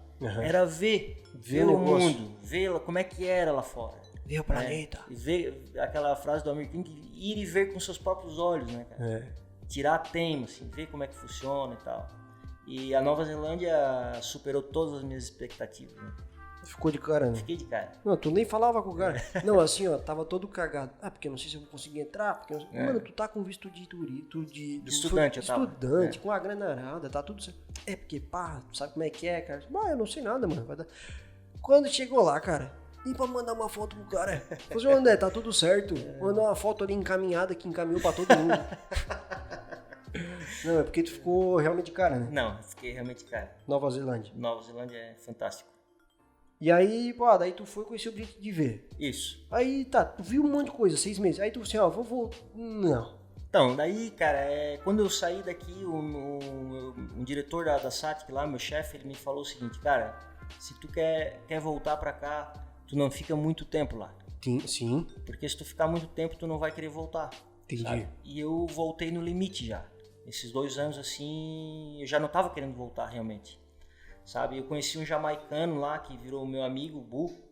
Speaker 1: Era ver o mundo, ver como é que era lá fora.
Speaker 2: Ver o planeta.
Speaker 1: E ver aquela frase do Almir Klink, ir e ver com seus próprios olhos, né, cara? Tirar a teima, assim, ver como é que funciona e tal. E a Nova Zelândia superou todas as minhas expectativas, né?
Speaker 2: Ficou de cara, né?
Speaker 1: Fiquei de cara.
Speaker 2: Não, tu nem falava com o cara. Não, assim, ó, tava todo cagado. Porque eu não sei se eu vou conseguir entrar. Porque mano, tu tá com visto de
Speaker 1: estudante,
Speaker 2: estudante, com a grana arada, tá tudo certo. Porque, tu sabe como é que é, cara? Eu não sei nada, mano. Quando chegou lá, cara, nem pra mandar uma foto pro cara. Falei, André, tá tudo certo. Mandou uma foto ali encaminhada que encaminhou pra todo mundo. Não, é porque tu ficou realmente de cara, né?
Speaker 1: Não, fiquei realmente de cara.
Speaker 2: Nova Zelândia.
Speaker 1: Nova Zelândia é fantástico.
Speaker 2: E aí, daí tu foi com esse objetivo de ver.
Speaker 1: Isso.
Speaker 2: Aí, tu viu um monte de coisa, 6 meses. Aí tu assim, vou... Não.
Speaker 1: Então, daí, cara, quando eu saí daqui, um diretor da SATIC lá, meu chefe, ele me falou o seguinte, cara, se tu quer voltar pra cá, tu não fica muito tempo lá.
Speaker 2: Sim.
Speaker 1: Porque se tu ficar muito tempo, tu não vai querer voltar.
Speaker 2: Entendi.
Speaker 1: Sabe? E eu voltei no limite já. Esses 2 anos, assim, eu já não tava querendo voltar realmente, sabe? Eu conheci um jamaicano lá que virou meu amigo, o Bu,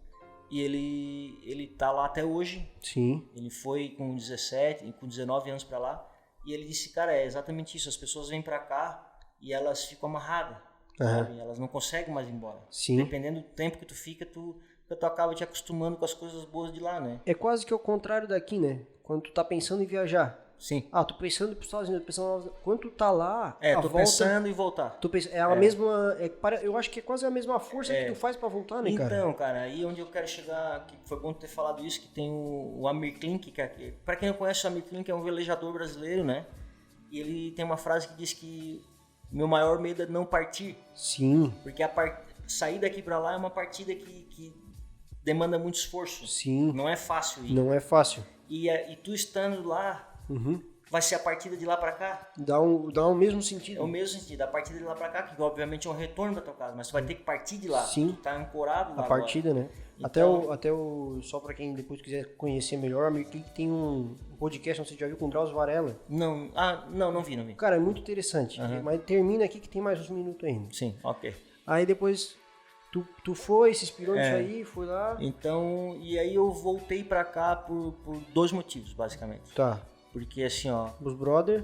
Speaker 1: e ele tá lá até hoje.
Speaker 2: Sim.
Speaker 1: Ele foi com 19 anos pra lá, e ele disse, cara, é exatamente isso, as pessoas vêm pra cá e elas ficam amarradas, sabe? Elas não conseguem mais ir embora.
Speaker 2: Sim.
Speaker 1: Dependendo do tempo que tu fica, tu acaba te acostumando com as coisas boas de lá, né?
Speaker 2: É quase que o contrário daqui, né? Quando tu tá pensando em viajar.
Speaker 1: Sim.
Speaker 2: Tô pensando em ir pros Estados Unidos, pensando... Quando tu tá lá,
Speaker 1: tô pensando em voltar.
Speaker 2: É a mesma... eu acho que é quase a mesma força que tu faz pra voltar, né, cara?
Speaker 1: Então, cara, aí onde eu quero chegar, que foi bom ter falado isso, que tem o Amir Klink, que pra quem não conhece, o Amir Klink é um velejador brasileiro, né? E ele tem uma frase que diz que meu maior medo é não partir.
Speaker 2: Sim.
Speaker 1: Porque sair daqui pra lá é uma partida que demanda muito esforço.
Speaker 2: Sim.
Speaker 1: Não é fácil ir.
Speaker 2: Não é fácil.
Speaker 1: E tu estando lá, vai ser a partida de lá pra cá?
Speaker 2: Dá um mesmo sentido.
Speaker 1: É o mesmo sentido. A partida de lá pra cá, que obviamente é um retorno da tua casa, mas tu vai ter que partir de lá.
Speaker 2: Sim.
Speaker 1: Tu tá ancorado lá
Speaker 2: a partida,
Speaker 1: agora.
Speaker 2: Né?
Speaker 1: Então,
Speaker 2: Até o só pra quem depois quiser conhecer melhor, a Mirclick tem um podcast, não sei se já viu, com o Drauzio Varela.
Speaker 1: não vi.
Speaker 2: Cara, é muito interessante. Mas termina aqui que tem mais uns minutos ainda.
Speaker 1: Sim, ok.
Speaker 2: Aí depois tu foi, se inspirou nisso aí, foi lá.
Speaker 1: Então, e aí eu voltei pra cá por 2 motivos, basicamente.
Speaker 2: Tá.
Speaker 1: Porque assim, ó...
Speaker 2: Os brothers.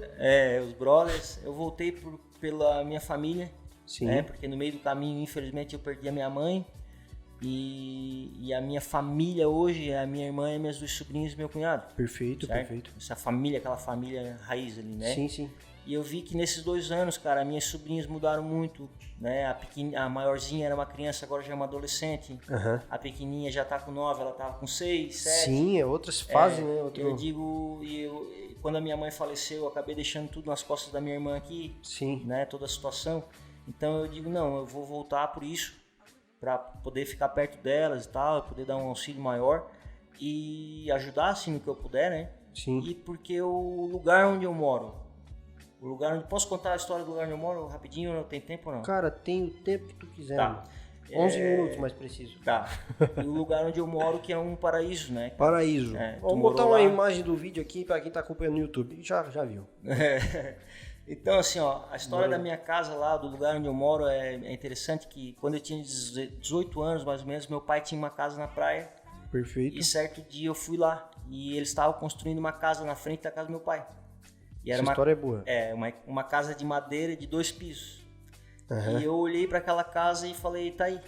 Speaker 1: Os brothers. Eu voltei pela minha família.
Speaker 2: Sim.
Speaker 1: Né? Porque no meio do caminho, infelizmente, eu perdi a minha mãe. E a minha família hoje é a minha irmã e minhas 2 sobrinhas e meu cunhado.
Speaker 2: Perfeito,
Speaker 1: certo?
Speaker 2: perfeito.
Speaker 1: Essa família, aquela família raiz ali, né?
Speaker 2: Sim, sim.
Speaker 1: E eu vi que nesses 2 anos, cara, minhas sobrinhas mudaram muito, né? A maiorzinha era uma criança, agora já é uma adolescente. A pequenininha já tá com 9, ela tava com 6, 7.
Speaker 2: Sim, é outras fases, né?
Speaker 1: Eu digo, quando a minha mãe faleceu, eu acabei deixando tudo nas costas da minha irmã aqui.
Speaker 2: Sim.
Speaker 1: Né? Toda a situação. Então eu digo, não, eu vou voltar por isso, para poder ficar perto delas e tal, poder dar um auxílio maior e ajudar assim no que eu puder, né?
Speaker 2: Sim.
Speaker 1: E porque o lugar onde eu moro, posso contar a história do lugar onde eu moro rapidinho, não tem tempo ou não?
Speaker 2: Cara, tem o tempo que tu quiser.
Speaker 1: Tá.
Speaker 2: 11 minutos mais preciso.
Speaker 1: Tá. E o lugar onde eu moro que é um paraíso, né?
Speaker 2: Paraíso. Vamos botar uma imagem do vídeo aqui para quem tá acompanhando no YouTube. Já viu.
Speaker 1: Então, assim, ó, a história da minha casa lá, do lugar onde eu moro, é interessante que quando eu tinha 18 anos, mais ou menos, meu pai tinha uma casa na praia.
Speaker 2: Perfeito.
Speaker 1: E certo dia eu fui lá e eles estavam construindo uma casa na frente da casa do meu pai. E era
Speaker 2: Essa história é boa.
Speaker 1: Uma casa de madeira de 2 pisos. E eu olhei para aquela casa e falei, tá aí.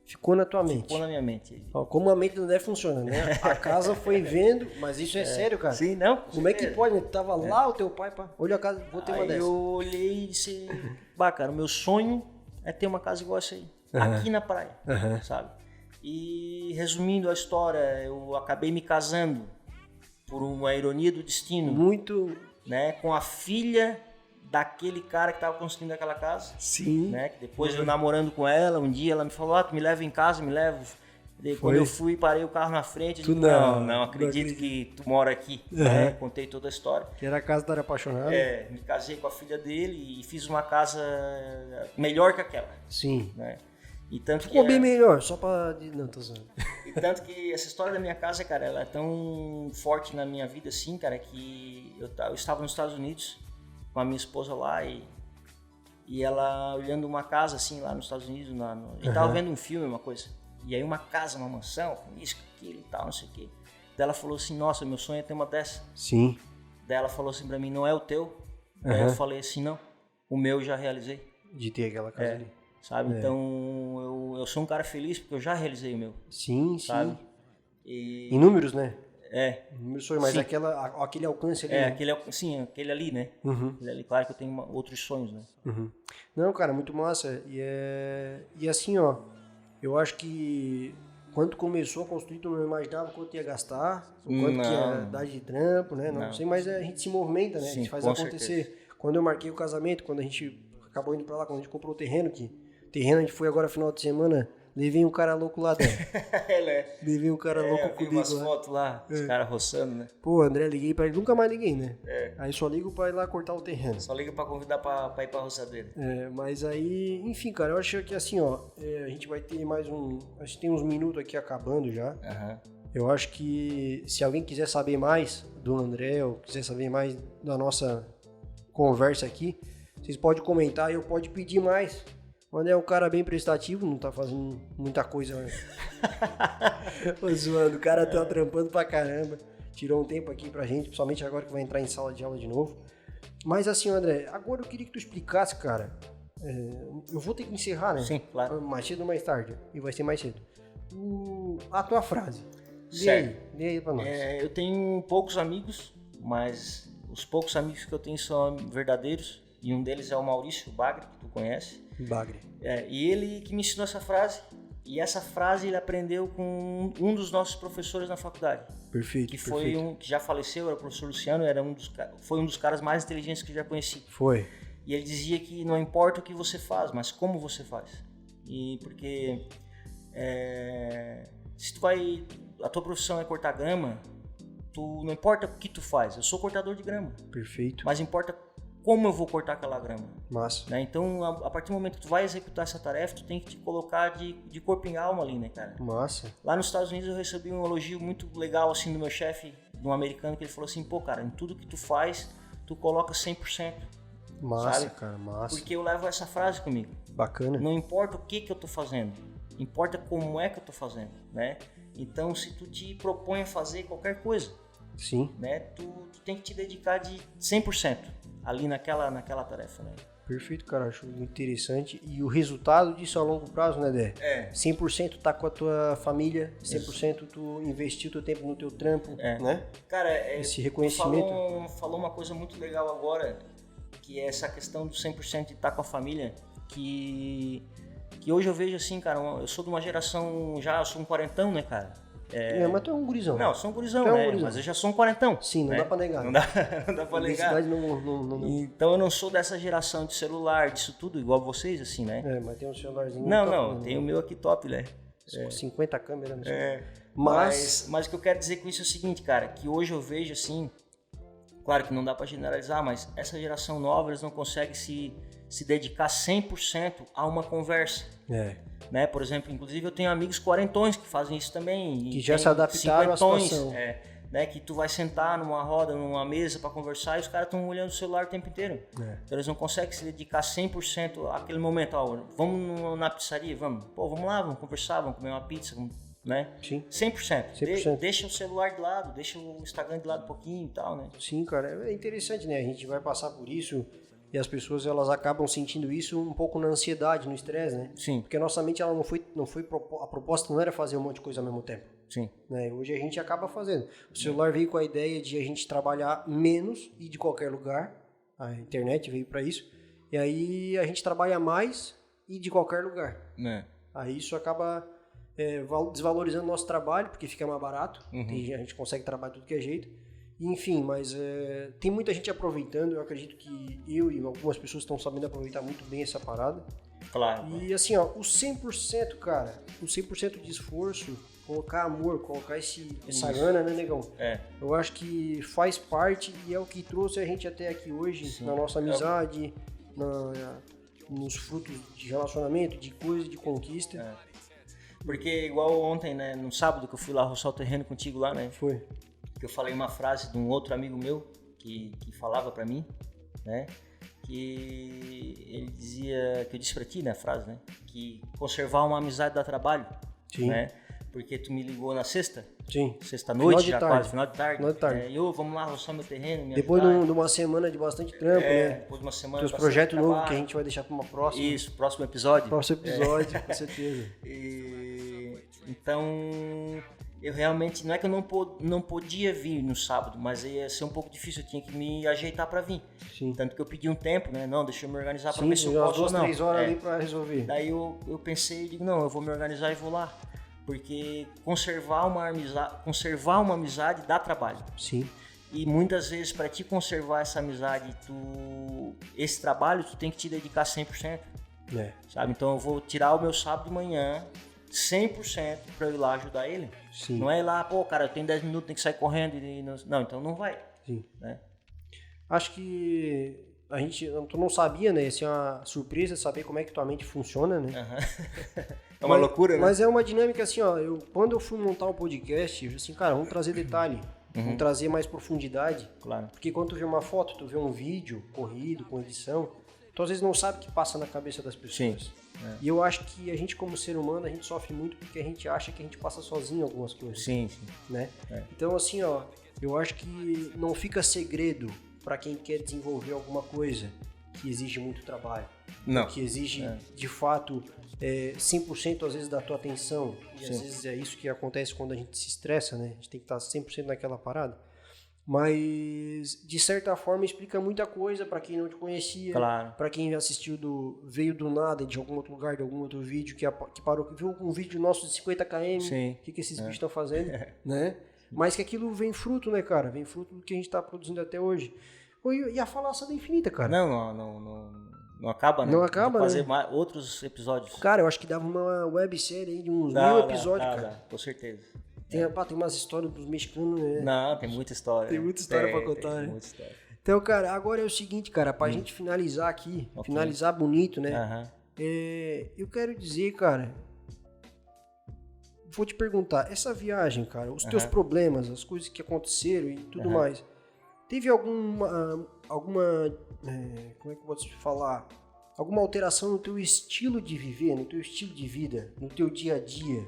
Speaker 2: Ficou na tua mente.
Speaker 1: Ficou na minha mente.
Speaker 2: Ó, como a mente do André funciona, né? A casa foi vendo, mas isso é sério, cara.
Speaker 1: Sim, não.
Speaker 2: Como é que pode, né? Tu tava lá, o teu pai, pá, olha a casa, vou ter uma dessa.
Speaker 1: Eu olhei e disse, cara, o meu sonho é ter uma casa igual essa aí. Aqui na praia, sabe? E resumindo a história, eu acabei me casando por uma ironia do destino.
Speaker 2: Muito.
Speaker 1: Né? Com a filha daquele cara que tava construindo aquela casa.
Speaker 2: Sim.
Speaker 1: Né? Que depois eu namorando com ela, um dia ela me falou, tu me leva em casa, me leva. Daí, quando eu fui, parei o carro na frente, eu digo, não acredito que tu mora aqui. Né? Contei toda a história.
Speaker 2: Que era a casa da apaixonada.
Speaker 1: Me casei com a filha dele e fiz uma casa melhor que aquela.
Speaker 2: Sim.
Speaker 1: Né? E tanto
Speaker 2: ficou bem melhor, só pra... Não, tô zoando.
Speaker 1: E tanto que essa história da minha casa, cara, ela é tão forte na minha vida assim, cara, que eu estava nos Estados Unidos com a minha esposa lá e ela olhando uma casa assim lá nos Estados Unidos, a gente tava vendo um filme, uma coisa. E aí uma casa, uma mansão, com isso, com aquilo e tal, não sei o quê. Daí ela falou assim, nossa, meu sonho é ter uma dessa.
Speaker 2: Sim.
Speaker 1: Daí ela falou assim pra mim, não é o teu? Daí eu falei assim, não, o meu eu já realizei.
Speaker 2: De ter aquela casa ali.
Speaker 1: Sabe? Então eu sou um cara feliz porque eu já realizei o meu.
Speaker 2: Sim,
Speaker 1: sabe?
Speaker 2: Em números, né?
Speaker 1: Números,
Speaker 2: mas aquele alcance ali.
Speaker 1: Aquele ali, né? Aquele ali, claro que eu tenho outros sonhos, né?
Speaker 2: Não, cara, muito massa. E assim, ó, eu acho que quando começou a construir, tu não imaginava quanto ia gastar, o quanto que ia dar de trampo, né? Não sei, mas a gente se movimenta, né? Sim, a gente faz acontecer.
Speaker 1: Certeza.
Speaker 2: Quando eu marquei o casamento, quando a gente acabou indo pra lá, quando a gente comprou o terreno, a gente foi agora final de semana, levei um cara louco lá dentro. Levei um cara louco comigo.
Speaker 1: Umas fotos lá, os caras roçando, né?
Speaker 2: Pô, André, liguei pra ele, nunca mais liguei, né? Aí só ligo pra ir lá cortar o terreno.
Speaker 1: Só liga pra convidar pra ir pra roçadeira.
Speaker 2: Mas aí, enfim, cara, eu acho que assim, ó, a gente vai ter mais acho que tem uns minutos aqui acabando já. Eu acho que se alguém quiser saber mais do André, ou quiser saber mais da nossa conversa aqui, vocês podem comentar e eu pode pedir mais. O André é um cara bem prestativo, não tá fazendo muita coisa. Tô zoando, o cara tá trampando pra caramba. Tirou um tempo aqui pra gente, principalmente agora que vai entrar em sala de aula de novo. Mas assim, André, agora eu queria que tu explicasse, cara. Eu vou ter que encerrar, né?
Speaker 1: Sim, claro.
Speaker 2: Mais cedo ou mais tarde. E vai ser mais cedo. A tua frase.
Speaker 1: Certo.
Speaker 2: Lê aí pra nós.
Speaker 1: Eu tenho poucos amigos, mas os poucos amigos que eu tenho são verdadeiros. E um deles é o Maurício Bagre, que tu conhece.
Speaker 2: Bagre.
Speaker 1: E ele que me ensinou essa frase. E essa frase ele aprendeu com um dos nossos professores na faculdade.
Speaker 2: Perfeito.
Speaker 1: Que foi que já faleceu, era o professor Luciano, foi um dos caras mais inteligentes que eu já conheci.
Speaker 2: Foi.
Speaker 1: E ele dizia que não importa o que você faz, mas como você faz. E porque se a tua profissão é cortar grama, não importa o que tu faz. Eu sou cortador de grama.
Speaker 2: Perfeito.
Speaker 1: Mas importa como eu vou cortar aquela grama.
Speaker 2: Massa.
Speaker 1: Né? Então, a partir do momento que tu vai executar essa tarefa, tu tem que te colocar de corpo em alma ali, né, cara?
Speaker 2: Massa.
Speaker 1: Lá nos Estados Unidos eu recebi um elogio muito legal, assim, do meu chefe, de um americano, que ele falou assim, pô, cara, em tudo que tu faz, tu coloca 100%.
Speaker 2: Massa,
Speaker 1: sabe?
Speaker 2: cara, massa.
Speaker 1: Porque eu levo essa frase comigo.
Speaker 2: Bacana.
Speaker 1: Não importa o que eu tô fazendo, importa como é que eu tô fazendo, né? Então, se tu te propõe a fazer qualquer coisa,
Speaker 2: sim,
Speaker 1: né, tu tem que te dedicar de 100% ali naquela tarefa, né?
Speaker 2: Perfeito, cara, acho interessante. E o resultado disso a longo prazo, né, Dé? 100% tá com a tua família, 100% tu investiu teu tempo no teu trampo, né?
Speaker 1: Cara,
Speaker 2: esse reconhecimento.
Speaker 1: Falou uma coisa muito legal agora, que é essa questão do 100% de estar com a família, que hoje eu vejo assim, cara, eu sou de uma geração eu sou um quarentão, né, cara?
Speaker 2: Mas tu é um gurizão.
Speaker 1: Não, eu sou um gurizão, né? Mas eu já sou um quarentão.
Speaker 2: Sim, não
Speaker 1: né?
Speaker 2: dá pra negar.
Speaker 1: Não dá pra negar.
Speaker 2: Não.
Speaker 1: Então eu não sou dessa geração de celular, disso tudo, igual vocês, assim, né?
Speaker 2: Mas tem um celularzinho.
Speaker 1: Não, tem o meu aqui top, né?
Speaker 2: 50 câmeras, não sei.
Speaker 1: Mas o que eu quero dizer com isso é o seguinte, cara, que hoje eu vejo assim, claro que não dá pra generalizar, mas essa geração nova, eles não conseguem se dedicar 100% a uma conversa. Né? Por exemplo, inclusive eu tenho amigos quarentões que fazem isso também.
Speaker 2: Que já se adaptaram à situação.
Speaker 1: Né? Que tu vai sentar numa roda, numa mesa para conversar e os caras estão olhando o celular o tempo inteiro. Então eles não conseguem se dedicar 100% àquele momento. Vamos na pizzaria? Vamos. Pô, vamos lá, vamos conversar, vamos comer uma pizza, né?
Speaker 2: Sim.
Speaker 1: 100%. Deixa o celular de lado, deixa o Instagram de lado um pouquinho e tal, né?
Speaker 2: Sim, cara, é interessante, né? A gente vai passar por isso e as pessoas elas acabam sentindo isso um pouco na ansiedade, no estresse, né?
Speaker 1: Sim.
Speaker 2: Porque a nossa mente ela não foi a proposta não era fazer um monte de coisa ao mesmo tempo.
Speaker 1: Sim.
Speaker 2: Né? Hoje a gente acaba fazendo. O celular veio com a ideia de a gente trabalhar menos e de qualquer lugar. A internet veio para isso. E aí a gente trabalha mais e de qualquer lugar. Aí isso acaba desvalorizando o nosso trabalho, porque fica mais barato. E a gente consegue trabalhar de tudo que é jeito. Enfim, mas tem muita gente aproveitando. Eu acredito que eu e algumas pessoas estão sabendo aproveitar muito bem essa parada.
Speaker 1: Claro.
Speaker 2: E assim, ó, o 100%, cara, o 100% de esforço, colocar amor, colocar essa gana, né, negão? Eu acho que faz parte e é o que trouxe a gente até aqui hoje, sim, na nossa amizade, nos frutos de relacionamento, de coisa, de conquista.
Speaker 1: Porque igual ontem, né, no sábado que eu fui lá roçar o terreno contigo lá, né?
Speaker 2: Foi.
Speaker 1: Que eu falei uma frase de um outro amigo meu que falava pra mim, né? Que ele dizia, que eu disse pra ti, né, a frase, né? Que conservar uma amizade dá trabalho,
Speaker 2: sim,
Speaker 1: né? Porque tu me ligou na sexta,
Speaker 2: sim,
Speaker 1: sexta-noite, já
Speaker 2: tarde.
Speaker 1: quase, final de tarde.
Speaker 2: E
Speaker 1: eu, vamos lá roçar meu terreno,
Speaker 2: depois de uma semana de bastante trampo, né?
Speaker 1: Depois de uma semana
Speaker 2: teus projetos novos que a gente vai deixar pra uma próxima.
Speaker 1: Isso, próximo episódio.
Speaker 2: Com certeza.
Speaker 1: Então, eu realmente, não é que eu não podia vir no sábado, mas ia ser um pouco difícil, eu tinha que me ajeitar para vir.
Speaker 2: Sim.
Speaker 1: Tanto que eu pedi um tempo, né? Não, deixa eu me organizar para
Speaker 2: ver
Speaker 1: se eu posso ou não.
Speaker 2: 2-3 horas ali para resolver.
Speaker 1: Daí eu pensei, digo, não, eu vou me organizar e vou lá. Porque conservar uma amizade dá trabalho.
Speaker 2: Sim.
Speaker 1: E muitas vezes, para te conservar essa amizade, esse trabalho, tu tem que te dedicar 100%. Sabe? Então eu vou tirar o meu sábado de manhã 100% para eu ir lá ajudar ele.
Speaker 2: Sim.
Speaker 1: Não é ir lá, pô, cara, eu tenho 10 minutos, tem que sair correndo. Não, então não vai.
Speaker 2: Sim.
Speaker 1: Né?
Speaker 2: Acho que tu não sabia, né? Isso é uma surpresa saber como é que tua mente funciona, né?
Speaker 1: É uma loucura, né?
Speaker 2: Mas é uma dinâmica assim, ó. Quando eu fui montar um podcast, eu assim, cara, vamos trazer detalhe. Vamos trazer mais profundidade.
Speaker 1: Claro.
Speaker 2: Porque quando tu vê uma foto, tu vê um vídeo corrido, com edição, tu às vezes não sabe o que passa na cabeça das pessoas.
Speaker 1: Sim.
Speaker 2: E eu acho que a gente, como ser humano, a gente sofre muito porque a gente acha que a gente passa sozinho algumas coisas.
Speaker 1: Sim.
Speaker 2: Né? Então, assim, ó, eu acho que não fica segredo para quem quer desenvolver alguma coisa que exige muito trabalho.
Speaker 1: Não.
Speaker 2: Que exige, de fato, 100% às vezes da tua atenção. E às vezes é isso que acontece quando a gente se estressa, né? A gente tem que estar 100% naquela parada. Mas, de certa forma, explica muita coisa para quem não te conhecia.
Speaker 1: Claro.
Speaker 2: Para quem veio do nada, de algum outro lugar, de algum outro vídeo, que parou, que viu um vídeo nosso de 50 km.
Speaker 1: Sim.
Speaker 2: O que esses bichos estão fazendo, né? Mas que aquilo vem fruto, né, cara? Vem fruto do que a gente tá produzindo até hoje. E a falácia da infinita, cara.
Speaker 1: Não acaba, né?
Speaker 2: Não acaba,
Speaker 1: fazer
Speaker 2: né?
Speaker 1: mais, outros episódios.
Speaker 2: Cara, eu acho que dava uma websérie aí de uns 1000 episódios, cara.
Speaker 1: Dá, com certeza.
Speaker 2: Tem umas histórias dos mexicanos, né?
Speaker 1: Não, tem muita história.
Speaker 2: Tem muita história pra contar, né?
Speaker 1: Muita história.
Speaker 2: Então, cara, agora é o seguinte, cara, pra gente finalizar aqui, finalizar bonito, né? Eu quero dizer, cara, vou te perguntar, essa viagem, cara, os teus problemas, as coisas que aconteceram e tudo mais, teve alguma como é que eu posso te falar? Alguma alteração no teu estilo de viver, no teu estilo de vida, no teu dia a dia?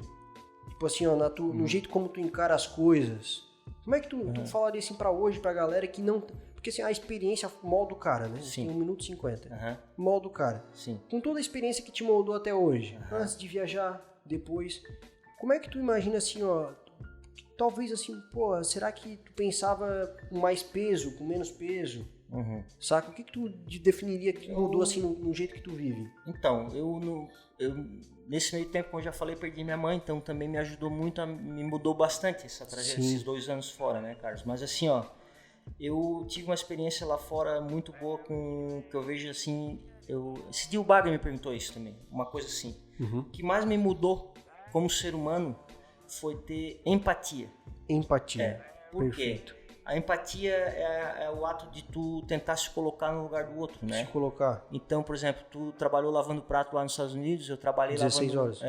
Speaker 2: Tipo assim, ó, no jeito como tu encara as coisas. Como é que tu falaria assim pra hoje, pra galera que não... Porque assim, a experiência molda o cara, né?
Speaker 1: Sim.
Speaker 2: Tem 1 minuto e 50. Molda o cara.
Speaker 1: Sim.
Speaker 2: Com toda a experiência que te moldou até hoje, antes de viajar, depois, como é que tu imagina assim, ó... Talvez assim, pô, será que tu pensava com mais peso, com menos peso? Saca? O que tu definiria que mudou assim no jeito que tu vive?
Speaker 1: Então, eu nesse meio tempo, como eu já falei, perdi minha mãe, então também me ajudou muito, me mudou bastante essa trajetória, esses 2 anos fora, né, Carlos? Mas assim, ó, eu tive uma experiência lá fora muito boa com que eu vejo assim, esse dia o Baga me perguntou isso também, uma coisa assim, o que mais me mudou como ser humano foi ter empatia.
Speaker 2: Empatia.
Speaker 1: Por quê? A empatia é o ato de tu tentar se colocar no lugar do outro, né?
Speaker 2: Se colocar.
Speaker 1: Então, por exemplo, tu trabalhou lavando prato lá nos Estados Unidos, eu trabalhei
Speaker 2: 16 horas.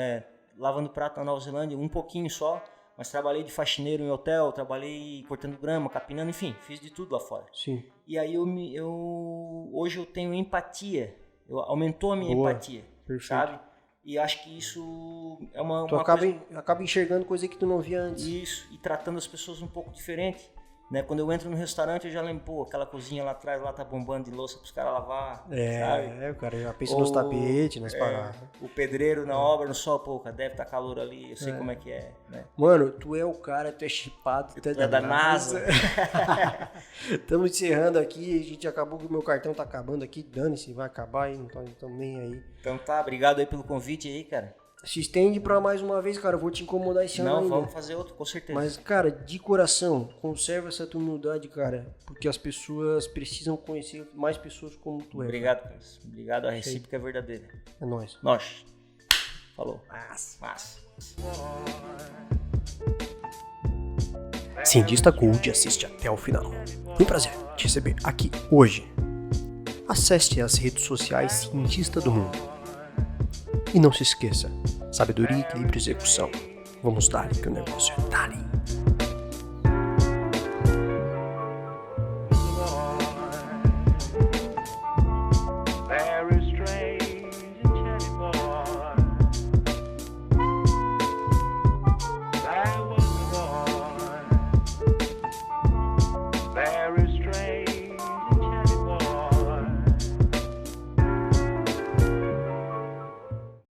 Speaker 1: Lavando prato na Nova Zelândia, um pouquinho só, mas trabalhei de faxineiro em hotel, trabalhei cortando grama, capinando, enfim, fiz de tudo lá fora.
Speaker 2: Sim.
Speaker 1: E aí hoje eu tenho empatia, aumentou a minha empatia,
Speaker 2: perfeito.
Speaker 1: sabe? E acho que isso é uma
Speaker 2: tu acaba enxergando coisa que tu não via antes.
Speaker 1: Isso, e tratando as pessoas um pouco diferente. Né? Quando eu entro no restaurante, eu já lembro, pô, aquela cozinha lá atrás, lá tá bombando de louça pros caras lavar, sabe?
Speaker 2: O cara já pensa nos tapetes, nas paradas.
Speaker 1: O pedreiro na obra, no sol, pô, deve estar calor ali, eu sei como é que é, né?
Speaker 2: Mano, tu é o cara, tu é chipado, tu é
Speaker 1: da NASA.
Speaker 2: Estamos encerrando aqui, a gente acabou que o meu cartão tá acabando aqui, dane-se, vai acabar aí, então nem aí.
Speaker 1: Então tá, obrigado aí pelo convite aí, cara.
Speaker 2: Se estende pra mais uma vez, cara, eu vou te incomodar esse ano ainda.
Speaker 1: Não, vamos fazer outro, com certeza.
Speaker 2: Mas, cara, de coração, conserva essa tua humildade, cara, porque as pessoas precisam conhecer mais pessoas como tu é.
Speaker 1: Obrigado, cara. Obrigado, a recíproca é verdadeira.
Speaker 2: É nóis.
Speaker 1: Nós. Falou.
Speaker 2: Massa. Cientista Gold assiste até o final. Foi um prazer te receber aqui hoje. Acesse as redes sociais Cientista do Mundo. E não se esqueça, sabedoria, equilíbrio e execução. Vamos dar que o negócio é dali.